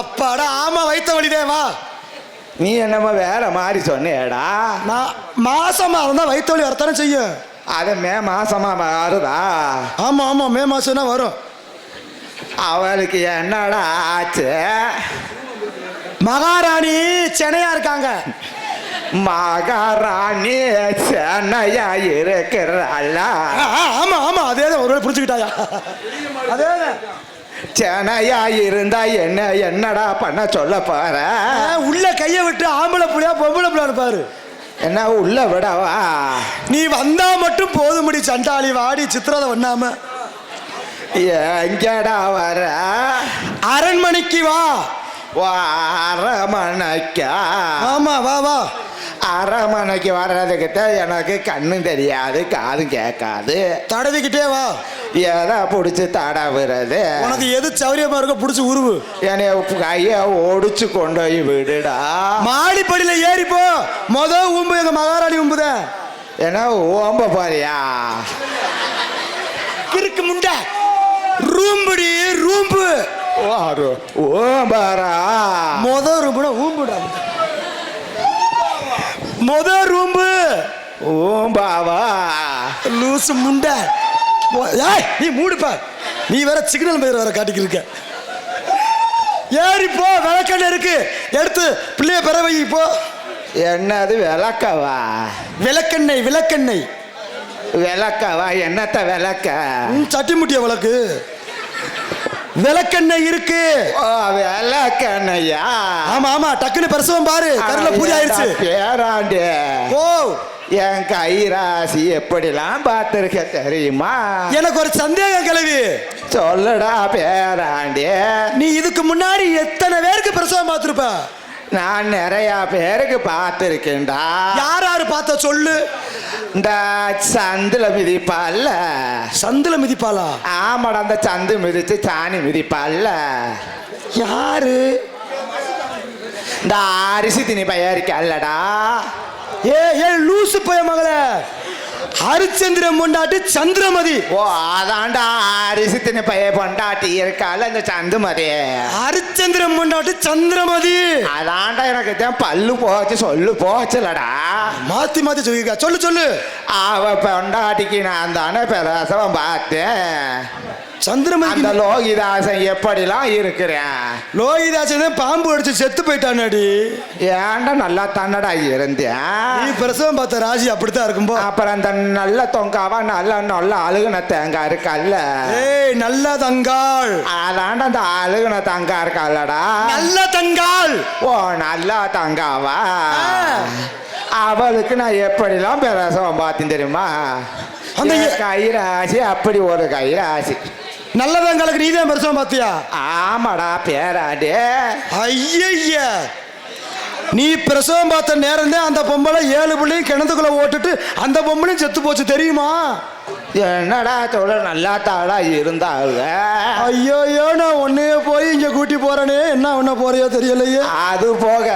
அப்பாடா ஆமா வயித்த வலிதான். வா, நீ என்னமோ வேற மாதிரி சொன்னேடா. நான் மாசமா இருந்தா வயித்த வலி வரத்தானே செய்யும். அது மே மாசமா வருதா? ஆமா மே மாசம்னா வரும். அவளுக்கு என்னடா ஆச்சு? மகாராணி சென்னையா இருக்காங்க. மகாராணி சென்னையா இருக்கிறாளா? ஆமா அதேதான். ஒரு புரிஞ்சுக்கிட்டாயா? அதேதான். சென்னையா இருந்தா என்னடா பண்ண சொல்ல போற? உள்ள கைய விட்டு ஆம்பளை புள்ளையா பொம்பளை புள்ளைன்னு பாரு. என்ன உள்ள விடவா? நீ வந்தா மட்டும் போதுமடி சண்டாளி. வாடி சித்திரதை பண்ணாம. எங்கடா வர? அரண்மனைக்கு வா. அரமனைக்கா? ஆமா வா. அரமனைக்கு வர்றதுக்கிட்ட எனக்கு கண்ணும் தெரியாது காதும் கேட்காது. தடவிக்கிட்டே வா. எதை பிடிச்சி தடவுறது? உனக்கு எது சௌரியமா இருக்க பிடிச்சி உருவு. என்னை கைய ஒடிச்சு கொண்டு போய் விடுடா. மாடிப்படியில ஏறிப்போ. ஊம்பு எங்க மகாராணி ஊம்புத. என்ன ஓம்ப போறியா? கிறுக்கு முண்டை. ரூம்புடி ரூம்பு. ஓம்பரா? ரூம்புனா ஊம்புடா. ரூம்பு ஓம்பாவா? லூசு முண்டை. நீ மூடுப்பா. நீ வேற சிக்னல் பேர் வேற காட்டிக்கிருக்க. ஏறி போ. விளக்கண்ண இருக்கு, எடுத்து பிள்ளைய பெற வை. போ என்னது விளக்கவா? விளக்கெண்ணெய் விளக்கெண்ணெய். விளக்கவா? என்னத்த விளக்க? சட்டி முட்டிய விளக்கு. விளக்கெண்ணெய் இருக்கு. ஓ விளக்கெண்ணையா? ஆமா ஆமா, டக்குன்னு பிரசவம் பாரு, கருல பூஜை ஆயிடுச்சு. பேராண்டி ஓ, என் கைராசி எப்படிலாம் பார்த்துருக்க தெரியுமா? எனக்கு ஒரு சந்தேகம் கிளவி. சொல்லுடா பேராண்டி. நீ இதுக்கு முன்னாடி எத்தனை பேருக்கு பிரசவம் பார்த்திருப்ப? நான் நிறைய பேருக்கு பார்த்துருக்கேன்டா. யார் யாரு பார்த்த சொல்லு. இந்த சந்துல மிதிப்பால்ல. சந்துல மிதிப்பாளா? ஆமாடா, அந்த சந்து மிதிச்சு சாணி மிதிப்பால்ல. யாரு? இந்த அரிசி திணி பையரிக்கல்லடா. ஏ லூசு பைய மகளே, ஹரிச்சந்திரன் பொண்டாட்டி சந்திரமதி. ஓ அதான்டா அரிசி திணி பைய பொண்டாட்டி இருக்கால இந்த சந்துமதி. ஹரிச்சந்திரன் பொண்டாட்டி சந்திரமதி. அதான்டா எனக்கு தான் பல்லு போச்சு சொல்லு போச்சுலடா. மாத்தி மாத்தி சொல்லிருக்கா, சொல்லு சொல்லு. அவ பொண்டாட்டிக்கு நான் தானே பிரசவம் பார்த்தேன். சந்திரமதி அந்த லோகிதாசன் எப்படிலாம் இருக்கிறேன். லோகிதாசன் பாம்பு அடிச்சு செத்து போயிட்டானடி. ஏன்டா நல்லா தானடா இருந்தேன். நீ பிரசவம் பார்த்த ராசி அப்படித்தான் இருக்கும்போ. அப்புறம் அந்த நல்ல தொங்காவா நல்ல நல்ல அழுகுன தேங்காய் இருக்கல்ல. ஏய் நல்ல தங்காள். அதான்டா அந்த அழுகுன தங்கா இருக்கல்லடா. நல்ல தங்காள். ஓ நல்ல தங்காவா? அவளுக்கு நான் எப்படிலாம் பிரசவம் பார்த்தேன் தெரியுமா? அந்த கைராசி அப்படி ஒரு கைராசி. நல்ல தங்காளுக்கு நீதான் பிரசவம் பார்த்தியா? ஆமாடா பேராடே. ஐய, நீ பிரசவம் பார்த்த நேரம் தான் அந்த பொம்பளை 7 பிள்ளையும் கிணத்துக்குள்ள ஓட்டுட்டு அந்த பொம்பளையும் செத்து போச்சு தெரியுமா? என்னடா சொல்ல நல்லா தாளா இருந்தாங்க. ஐயோ, நான் உன்னையே போய் இங்க கூட்டி போறேனே, என்ன உன்ன போறியோ தெரியலையே. அது போக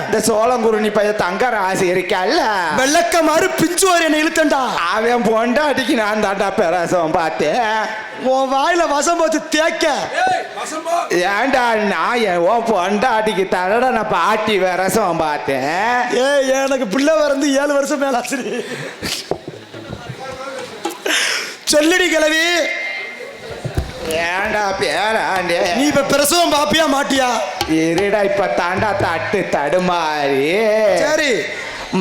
இந்த சோளங்குருணி பைய தங்க ராசி இருக்கல்ல, வெள்ளக்க மாதிரி பிச்சு வர என்ன இழுத்தண்டா. அவன் பொண்டாட்டிக்கு நான் தாண்டா பிரசவம் பார்த்தேன். உன் வாயில வசம் போச்சு தேக்க. ஏன்டா நான் ஓ பொண்டாட்டிக்கு தடட நான் பாட்டி பிரசவம் பார்த்தேன். எனக்கு பிள்ளை வந்து 7 வருஷம் மேல ஆச்சு. சொல்லடி கிளவி. ஏன்டா பேராண்டே, நீ இப்ப பிரசவம் பாப்பியா மாட்டியா? இருடா இப்ப தாண்டா தட்டு தடுமாறி. சரி,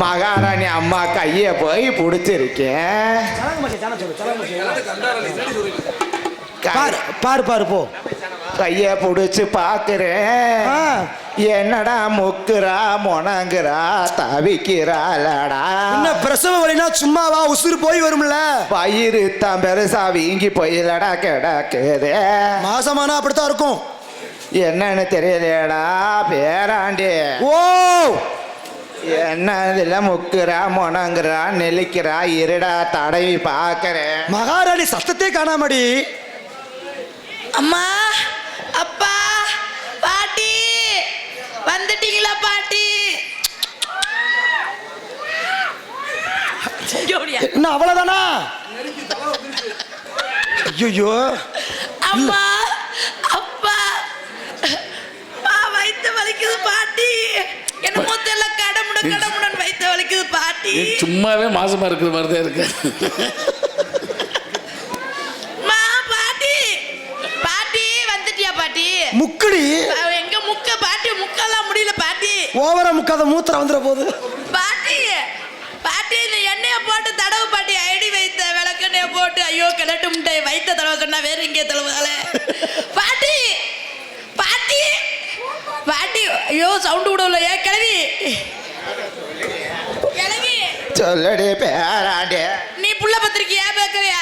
மகாராணி அம்மா கைய போய் பிடிச்சிருக்கேன். பாரு பாரு போ. கைய பிடிச்சு பாக்குறேன். என்னடா முக்குறா முணங்குறா தவிக்கிறாளடா. என்ன பிரசவ வலினா சும்மாவா? உசுறு போய் வரும்ல. வயிறு தான் பெருசா வீங்கி போயிலடா கிடக்குது. மாசமானா அப்படித்தான் இருக்கும். என்னன்னு தெரியலடா பேராண்டி. ஓ என்ன இதுல முக்குறா முணங்குறா நெளிக்கிறா. இருடா தடவி பாக்குறேன். மகாராணி சத்தத்தை காணாமடி. அம்மா, அப்பா, பாட்டி வந்துட்டீங்களா? பாட்டி என்ன அவ்வளவுதானா? ஐயோ, அம்மா, அப்பா, வயிற்று வலிக்குது பாட்டி. என்னமோ தெரியல, கடமுடன் வயிற்று வலிக்குது பாட்டி. சும்மாவே மாசமா இருக்கிற மாதிரி தான் இருக்கு. முக்கடி எங்க முக்க பாட்டி? முக்கெல்லாம் முடியல பாட்டி. ஓவரா முக்காத மூத்திரம் வந்துற போது. பாட்டி பாட்டி இந்த எண்ணெய போட்டு தடவு பாட்டி. ஐடி வைத்த விளக்கெண்ணெய போட்டு. ஐயோ கிளட்டு முட்டை வைத்த தடவை சொன்னா வேற எங்கே தடவுதால. பாட்டி பாட்டி பாட்டி. ஐயோ சவுண்டு விடல. ஏ கிளவி கிளவி சொல்லடி பேராண்டி. நீ புள்ள பத்திரிக்கையா பேக்கறியா?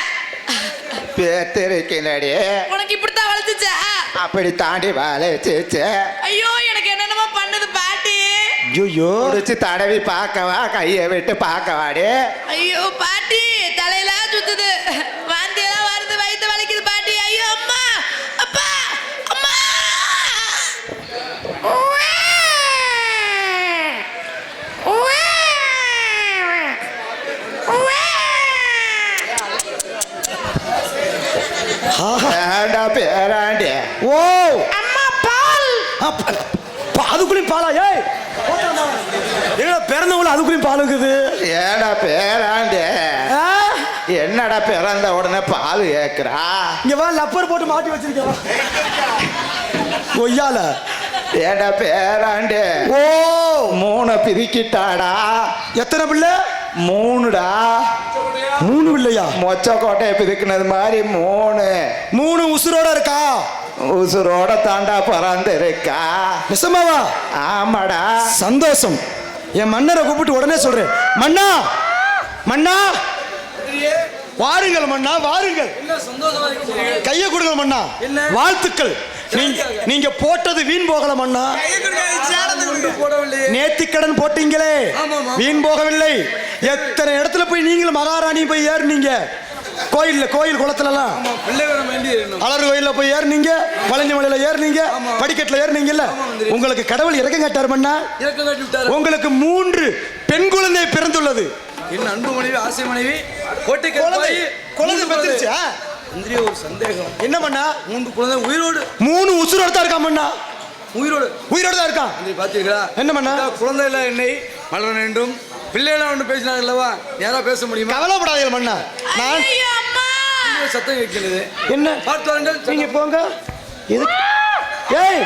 பேத்திருக்கீனடி. உனக்கு இப்படித்தான் வளர்த்துச்சா? அப்படி தாண்டி வளைச்சிச்சு. ஐயோ எனக்கு என்னென்னமோ பண்ணுது பாட்டி. ஐயோ, முடிச்சு தடவி பார்க்கவா? கையை விட்டு பார்க்கவாடி. ஐயோ பாட்டி தலையெல்லாம் சுத்துது, வாந்தி எல்லாம் வருது, வயித்து வலிக்குது பாட்டி. ஐயோ அம்மா, அப்பா, அம்மா. பேராண்டி. ஓ அம்மா பால். அதுக்குள்ளேயும் பாலா? ஏய் பிறந்தவங்களும் அதுக்குள்ளேயும் பால் இருக்குது. ஏடா பேராண்டி, என்னடா பிறந்த உடனே பால் கேக்குறா? இங்க வா, லப்பர் போட்டு மாட்டி வச்சிருக்கேன். கொய்யால ஏடா பேராண்டே ஓ 3 பிரிக்கிட்டாடா. எத்தனை பிள்ளை? 3டா. 3 பிள்ளையா? மொச்ச கோட்டையை பிரிக்கினது மாதிரி 3 உசுரோட இருக்கா? உசுரோட தாண்டா பிறந்திருக்கா. நிசமாவா? ஆமாடா. சந்தோஷம். என் மன்னரை கூப்பிட்டு உடனே சொல்றேன், மன்னா மன்னா வாருங்கள் மன்னா, வாருங்கள். கையை கொடுங்க மன்னா. வாழ்த்துக்கள். நீங்க போட்டது வீண் போகல மன்னா. நேர்த்திக்கடன் போட்டீங்களே, வீண் போகவில்லை. எத்தனை இடத்துல போய் நீங்களும் மகாராணி போய் ஏறினீங்க. கோயில் குளத்துலலாம் அலர் கோயில்ல போய் ஏறினீங்க, பழனி மலையில ஏறினீங்க, படிக்கட்டுல ஏறினீங்கல்ல. உங்களுக்கு கடவுள் இறக்கம் காட்டார் மன்னா. உங்களுக்கு 3 பெண் குழந்தை பிறந்துள்ளது. என் அன்பு மனைவி, ஆசை மனைவி கோட்டைக்கு குழந்தை பெற்றுருச்சு. ஒரு சந்தேகம் என்ன பண்ணா? 3 குழந்தை உயிரோடு, 3 உசுரோடு தான் இருக்கா மன்னா. உயிரோடு தான் இருக்கான். பாத்தீங்களா? என்ன பண்ணா? குழந்தைல என்னை மலர வேண்டும். பிள்ளைலாம் ஒன்று பேசினாங்க அல்லவா, யாரா பேச முடியுமா? கவலைப்படாதீங்க மன்னா. நான் ஐயோ அம்மா சத்தம் கேட்கிறது. என்ன பார்த்து வாருங்கள். நீங்க போங்க. இது ஏய்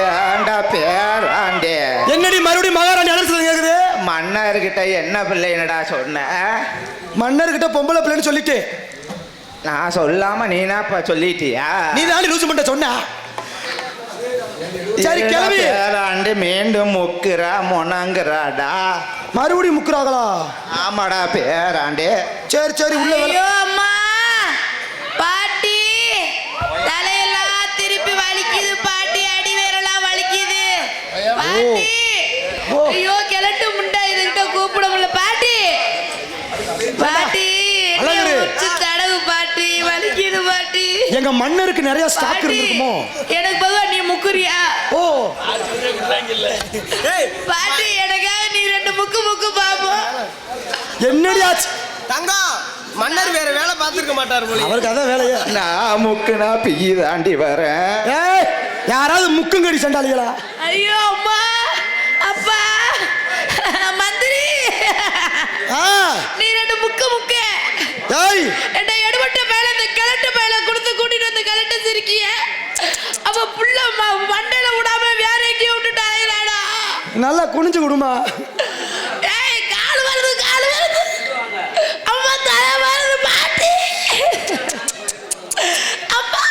ஏண்டா பேராண்டே என்னடி மறுபடியும் மகாராணி அலர்சல் கேக்குது? மன்னர்கிட்ட என்ன பிள்ளைனடா சொன்ன? மன்னர்கிட்ட பொம்பளை பிள்ளைன்னு சொல்லிட்டு நான் சொல்லாம நீனா இப்ப சொல்லிட்டியா? நீ தான் லூசு பண்ண சொன்ன. சரி கிளம்பி. பேராண்டு மீண்டும் முக்குறா முனங்குறாடா. மறுபடியும் முக்குறாங்களா? ஆமாடா பேராண்டே. சரி உள்ள ஐயோ அம்மா பாட்டி தலையெல்லாம் திருப்பி வலிக்குது பாட்டி, அடி வேறெல்லாம் வலிக்குது பாட்டி. ஐயோ கிளட்டு முண்டை, இதுகிட்ட கூப்பிட முடியல பாட்டி. பாட்டி தடவு பாட்டி, வலிக்குது பாட்டி. எங்க மன்னருக்கு நிறைய ஸ்டாக் இருக்குமோ? எனக்கு பகவா நீ முக்குறியா? ஓ பாட்டி எனக்காக நீ 2 முக்கு பாப்போம். என்னடி ஆச்சு? தங்கம் மன்னர் வேற வேலை பார்த்துருக்க மாட்டார் போல. அவருக்கு அதான் வேலையா? நான் முக்குனா பிகி தாண்டி வரேன். ஏய் யாராவது முக்குங்கடி சண்டாளிகளா? ஐயோ அம்மா அப்பா மந்திரி நீ 2 முக்கு ஏய் என்ன எடுபட்ட மேல இந்த கிழட்டு மேல கொடுத்து கூட்டிட்டு வந்து கிழட்டு சிரிக்கிய. அப்ப புள்ள மண்டையில விடாம வேற எங்கேயும் விட்டுட்டாடா. நல்லா குனிஞ்சு விடுமா. ஏய் கால் வருது அம்மா, தலை வருது பாட்டி. அப்பா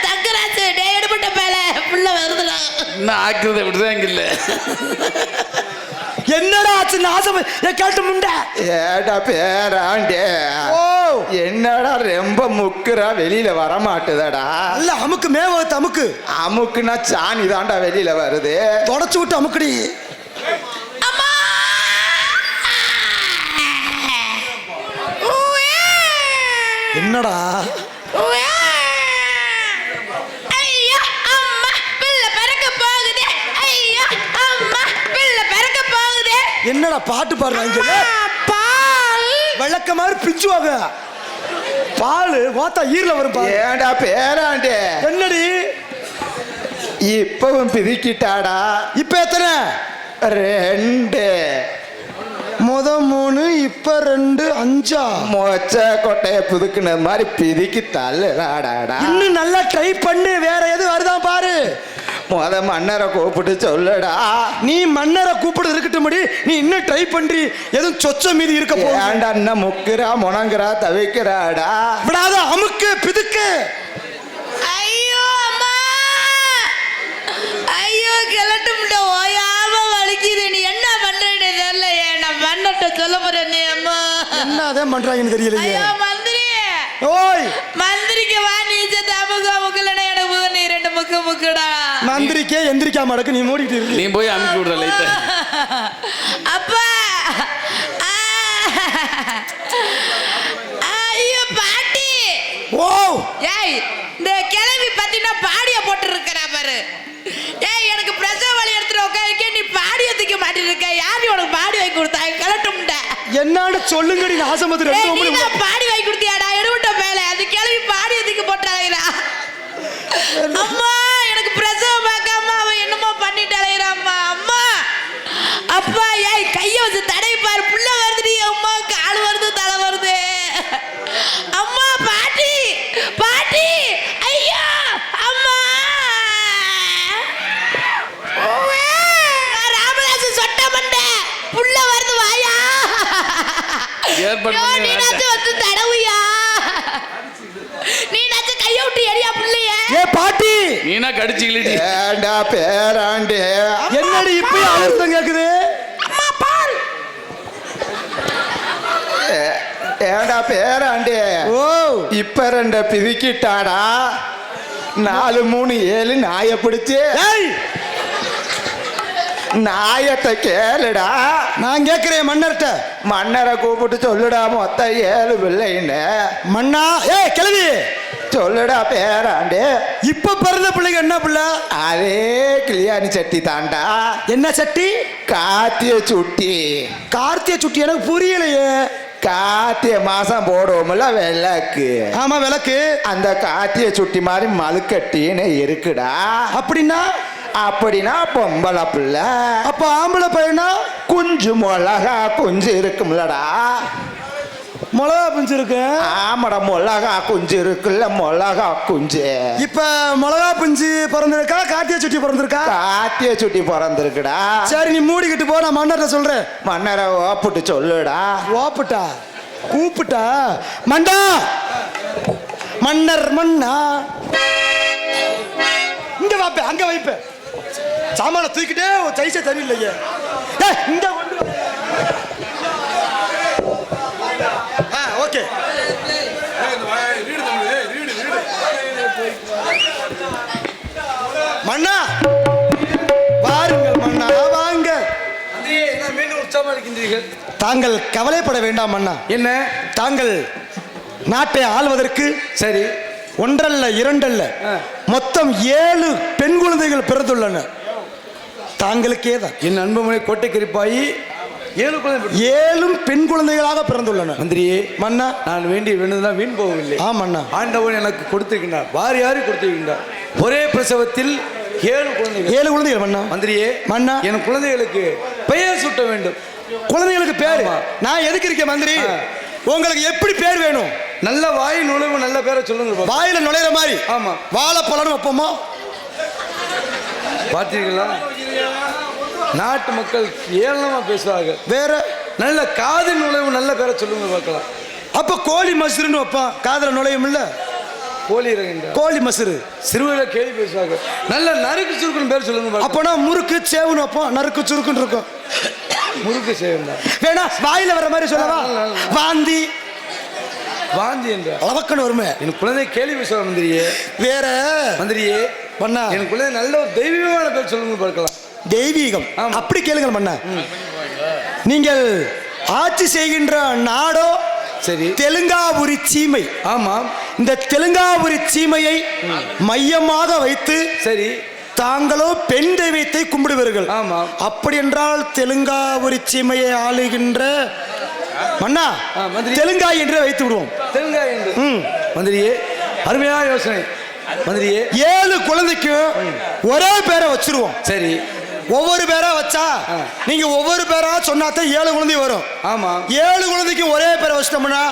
தங்கராசு டே எடுபட்ட மேல புள்ள வருதுடா. இன்னும் ஆக்குறத விட்டுதான் இல்லை. என்னடா ஆச்சு? நாசம் கேட்டு முண்டை. ஏடா பேராண்டே என்னடா ரொம்ப முக்குறா, வெளியில வர மாட்டுதடா. இல்ல அமுக்கு மேவத்து அமுக்கு. அமுக்குனா சாணி தாண்டா வெளியில வருது. தொடச்சு விட்டு அமுக்குடி. அம்மா என்னடா? ஐயா அம்மா பிள்ளை பிறக்க போகுதே. ஐயா அம்மா பிள்ளை பிறக்க போகுதே. என்னடா பாட்டு பாடுறாங்க? பால் வெள்ளக்க மாதிரி பிச்சுவாங்க. பால் வாத்தா ஈரல வரும் பாரு. ஏடா பேராண்டே என்னடி இப்பவும் பிரிக்கிட்டாடா. இப்ப எத்தனை? 2. முத 3 இப்ப 2 5. மொச்ச கொட்டைய புதுக்குனது மாதிரி பிரிக்கி தள்ளுறாடாடா. இன்னும் நல்லா ட்ரை பண்ணு, வேற எதுவும் வருதான் பாரு. மன்னரை கூப்பிட்டு சொல்லுடா. நீ மன்னரை கூப்பிடு இருக்கட்டும், நீ இன்னும் ட்ரை பண்றி, எதுவும் சொச்ச மீதி இருக்க போகுது. ஏண்டா இன்னும் முக்குறா முனங்குறா தவிக்கிறாடா. விடாத அமுக்கு பிதுக்கு. ஐயோ அம்மா ஐயோ கிளட்டு முட்டை ஓயாம வலிக்குது. நீ என்ன பண்றேன்னு தெரியலையே. நான் பண்ணட்ட சொல்ல போறேன். நீ அம்மா என்ன அதான் பண்றாங்கன்னு தெரியலையே. ஐயோ மந்திரி, ஓய் மந்திரிக்கு வா. நீ முக்குலடா எனக்கு நீ 2 முக்குடா. மந்திரிக்கே எந்திரிக்காம அடக்கு, நீ மூடிட்டு இருக்கு. நீ போய் அமுக்கி விடுற லைட்டை. அப்பா ஐயோ பாட்டி. ஓ ஏய் இந்த கிளவி பத்தினா பாடிய போட்டு இருக்கிறா பாரு. ஏய் எனக்கு பிரசவ வலி எடுத்துட்டு உட்காருக்கே, நீ பாடிய தூக்க மாட்டிருக்க. யாரு உனக்கு பாடி வாங்கி கொடுத்தா? கிளட்டும்ட என்னன்னு சொல்லுங்கடி. நாசமத்து 2 நீ பாடி வாங்கி கொடுத்தியாடா? எடுவிட்ட மேல அது கிளவி பாடிய தூக்கி போட்டாளா? அம்மா எனக்கு பிரசவம் பார்க்காம அவன் என்னமோ பண்ணிட்டு அலையிறாம்மா. அம்மா அப்பா ஏய் கைய வச்சு தடை பாரு. புள்ள வருதுடி அம்மா, கால் வருது தலை வருது. அம்மா பாட்டி ஐயா ஏற்பாடு ஐயோ, பண்ணி நீனாச்சும் வந்து தடவுயா. நீனாச்சும் கைய விட்டு எரியா பிள்ளைய. ஏ பாட்டி நீனா கடிச்சு கிளிடி ஏண்டா பேராண்டி என்னடி இப்பயும் அழுத்தம் கேக்குது? அம்மா பால். ஏண்டா பேராண்டி ஓ இப்ப ரெண்ட பிதிக்கிட்டாடா 4 3 7 நாயை பிடிச்சு ஏய் நாயத்தை கேளுடா. நான் கேக்குறேன் மன்னர்கிட்ட. மன்னரை கூப்பிட்டு சொல்லுடா மொத்தம் 7 பிள்ளைன்னு மன்னா ஏய் கிளவி சொல்லுடா பேராண்டி. இப்ப பிறந்த பிள்ளைங்க என்ன பிள்ளை? அதே கிளியாணி சட்டி தாண்டா. என்ன சட்டி? காத்திய சுட்டி. கார்த்திகை சுட்டி எனக்கு புரியலையே. காத்திய மாசம் போடுவோம்ல விளக்கு. ஆமா விளக்கு. அந்த காத்திய சுட்டி மாதிரி மலுக்கட்டின்னு இருக்குடா. அப்படின்னா பொம்பளை பிள்ளை. அப்ப ஆம்பளை பையனா? குஞ்சு மிளகா குஞ்சு இருக்கும்லடா. மிளகா பிஞ்சு இருக்கு. ஆமாடா மிளகா குஞ்சு இருக்குல்ல மிளகா குஞ்சு. இப்ப மிளகா பிஞ்சு பிறந்திருக்கா கார்த்திகை சுட்டி பிறந்திருக்கா? காத்திய சுட்டி பிறந்திருக்குடா. சரி நீ மூடிக்கிட்டு போ, நான் மன்னர்கிட்ட சொல்றேன். மன்னரை ஓப்பிட்டு சொல்லுடா. ஓப்புட்டா கூப்பிட்டா மண்டா மன்னர் மன்னா இங்க வாப்ப அங்க வைப்ப சாமான தூக்கிட்டே சைஸே சரியில்லையே. இங்க கொண்டு ஓகே மன்னா வாருங்கள் மன்னா வாங்க. மீண்டும் உற்சாகமாக இருக்கின்றீர்கள். தாங்கள் கவலைப்பட வேண்டாம் மன்னா. என்ன? தாங்கள் நாட்டை ஆள்வதற்கு சரி ஒன்றல்ல இரண்டல்ல மொத்தம் 7 பெண் குழந்தைகள் பிறந்துள்ளன. தாங்களுக்கே தான் என் அன்புமனை கோட்டை கரிப்பாயி 7 குழந்தை. 7 பெண் குழந்தைகளாக பிறந்துள்ளன. மந்திரியே மன்னா நான் வேண்டிய வேண்டுதலாம் வீண் போகவில்லை. மன்னா ஆண்டவன் எனக்கு கொடுத்திருக்கின்றார். வாரி யாரி கொடுத்திருக்கின்றார். ஒரே பிரசவத்தில் 7 குழந்தைகள். 7 குழந்தைகள் மன்னா. மந்திரியே மன்னா என் குழந்தைகளுக்கு பெயர் சூட்ட வேண்டும். குழந்தைகளுக்கு பேரு ஆமா. நான் எதுக்கு இருக்கேன் மந்திரி? உங்களுக்கு எப்படி பேர் வேணும்? நல்ல வாய் நுழைவு நல்ல பேரை சொல்லுங்க பாப்போம். வாயில நுழையிற மாதிரி. ஆமா. வாழைப்பழம் வைப்போமா? பார்த்தீர்களா? நாட்டு மக்கள் ஏளனமா பேசுவார்கள். வேற நல்ல காதில் நுழைவு நல்ல பேரை சொல்லுங்க பார்க்கலாம். அப்ப கோழி மசுருன்னு வைப்பான். காதல நுழையும் இல்ல கோழி இருக்கின்ற கோழி மசுரு. சிறுவர்களை கேள்வி பேசுவாங்க. நல்ல நறுக்கு சுருக்குன்னு பேர் சொல்லுங்க பார்க்கலாம். அப்பனா முறுக்கு சேவுன்னு வைப்போம். நறுக்கு சுருக்குன்னு இருக்கும். முறுக்கு செய்யும் வேணா வாயில வர மாதிரி சொல்லவா? வாந்தி வாந்தி என்ற அளவக்கன்னு வருமே. என் குழந்தை கேள்வி பேசுவாங்க. மந்திரியே வேற மந்திரியே மன்னா என் குழந்தை நல்ல ஒரு தெய்வீகமான பேர் சொல்லுங்க பார்க்கலாம். தெய்வீகம். ஆமா. அப்படி கேளுங்கள் மன்னா. நீங்கள் ஆட்சி செய்கின்ற நாடோ சரி தெலுங்காபுரி சீமை. ஆமாம். இந்த தெலுங்காபுரி சீமையை மையமாக வைத்து சரி தாங்களோ பெண் தெய்வத்தை கும்பிடுவீர்கள். ஆமாம். அப்படி என்றால் தெலுங்காபுரி சீமையை ஆளுகின்ற மன்னா மந்திரி. தெலுங்காய் என்று வைத்து விடுவோம். தெலுங்காய் என்று. மந்திரியே அருமையான யோசனை. மந்திரியே 7 குழந்தைக்கும் ஒரே பேரை வச்சிருவோம். சரி ஒவ்வொரு பேரா வச்சா நீங்க ஒவ்வொரு பேரா சொன்னாதான் 7 குழந்தை வரும். ஆமா 7 குழந்தைக்கு ஒரே பேரை வச்சிட்டோம்னா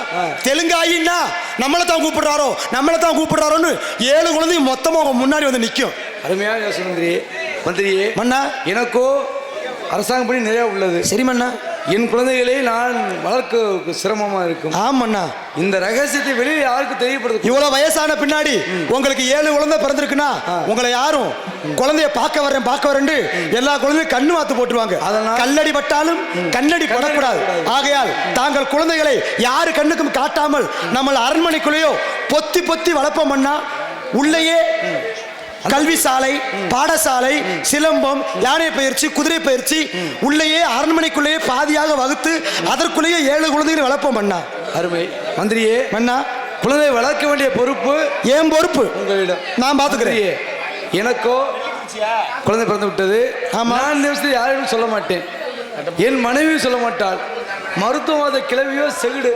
தெலுங்காயின்னா நம்மளை தான் கூப்பிடுறாரோன்னு 7 குழந்தையும் மொத்தமா உங்க முன்னாடி வந்து நிற்கும். அருமையான யோசனை மந்திரியே. மந்திரியே மன்னா எனக்கோ அரசாங்கப்படி நிறைய உள்ளது. சரி மன்னா. என் குழந்தைகளை நான் வளர்க்க சிரமமா இருக்கும். ஆமண்ணா. இந்த ரகசியத்தை வெளியே யாருக்கு தெரியப்படுது? இவ்வளவு வயசான பின்னாடி உங்களுக்கு 7 குழந்தை பிறந்திருக்குன்னா உங்களை யாரும் குழந்தைய பார்க்க வரேன் எல்லா குழந்தையும் கண்ணு வாத்து போட்டுருவாங்க. அதனால கல்லடி பட்டாலும் கண்ணடி படக்கூடாது. ஆகையால் தாங்கள் குழந்தைகளை யாரு கண்ணுக்கும் காட்டாமல் நம்ம அரண்மனைக்குள்ளேயோ பொத்தி வளர்ப்போம்னா உள்ளேயே கல்வி சாலை, பாடசாலை, சிலம்பம், யானை பயிற்சி, குதிரை பயிற்சி உள்ளேயே அரண்மனைக்குள்ளேயே பாதியாக வகுத்து அதற்குள்ளேயே 7 குழந்தைகளை வளர்ப்போம் மன்னா. அருமை மந்திரியே. மன்னா குழந்தை வளர்க்க வேண்டிய பொறுப்பு ஏன் பொறுப்பு? உங்களிடம். நான் பாத்துக்கிறேன். எனக்கோ குழந்தை பிறந்து விட்டது. நான் இந்த விஷயத்தை யாரிடம் சொல்ல மாட்டேன். என் மனைவியும் சொல்ல மாட்டாள். மருத்துவவாத கிளவியோ செகுடு.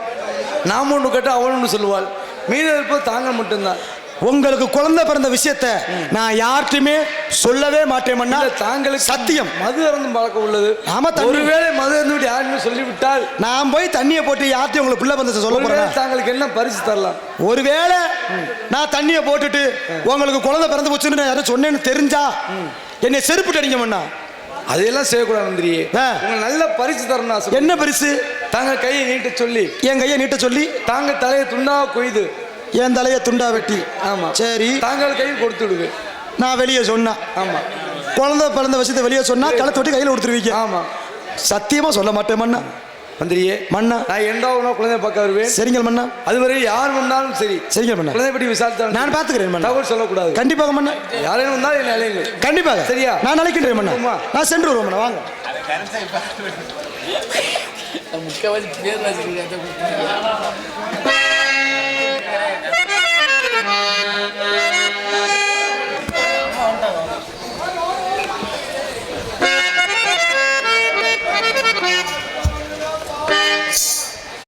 நாம் ஒன்று கேட்ட அவள் ஒன்று சொல்லுவாள். மீது இருப்பது தாங்கள் மட்டும்தான். உங்களுக்கு குழந்தை பிறந்த விஷயத்தை நான் யார்ட்டுமே சொல்லவே மாட்டேன் மன்னா. தாங்களுக்கு சத்தியம். மது அருந்தும் பழக்கம் உள்ளது. ஆமா. ஒருவேளை மது அருந்து யாருமே சொல்லிவிட்டால் நான் போய் தண்ணியை போட்டு யார்ட்டையும் உங்களுக்கு பிள்ளை பந்தத்தை சொல்ல போறேன். தாங்களுக்கு என்ன பரிசு தரலாம்? ஒருவேளை நான் தண்ணியை போட்டுட்டு உங்களுக்கு குழந்தை பிறந்து போச்சுன்னு நான் யாரும் சொன்னேன்னு தெரிஞ்சா என்னை செருப்பு அடிங்க மன்னா. அதையெல்லாம் செய்யக்கூடாது மந்திரியே. உங்களுக்கு நல்ல பரிசு தரணும். என்ன பரிசு? தாங்கள் கையை நீட்ட சொல்லி என் கையை நீட்ட சொல்லி தாங்கள் தலையை துண்டா கொய்து என் தலையை துண்டா வெட்டி ஆமா சரி தாங்கள் கையில் கொடுத்து விடுவேன். நான் வெளியே சொன்னேன் ஆமா குழந்தை பிறந்த விஷயத்தை வெளியே சொன்னா கழுத்தை வெட்டி கையில் கொடுத்துருவீங்க ஆமா சத்தியமா சொல்ல மாட்டேன் மண்ணா மந்திரியே மண்ணா நான் எண்டாவது குழந்தைய பார்க்க வருவேன். சரிங்க மண்ணா அதுவரை யார் வந்தாலும் சரி சரிங்க மண்ணா குழந்தை பற்றி விசாரித்தாலும் நான் பார்த்துக்கிறேன் மண்ணா தகவல் சொல்லக்கூடாது. கண்டிப்பாக மண்ணா யாரேனும் வந்தாலும் என்னை அழையுங்கள். கண்டிப்பாக சரியா? நான் அழைக்கின்றேன் மண்ணா ஆமா. நான் சென்று வருவேன் மண்ணா வாங்க முக்கியவாசி பேர் வச்சுக்கிறேன்.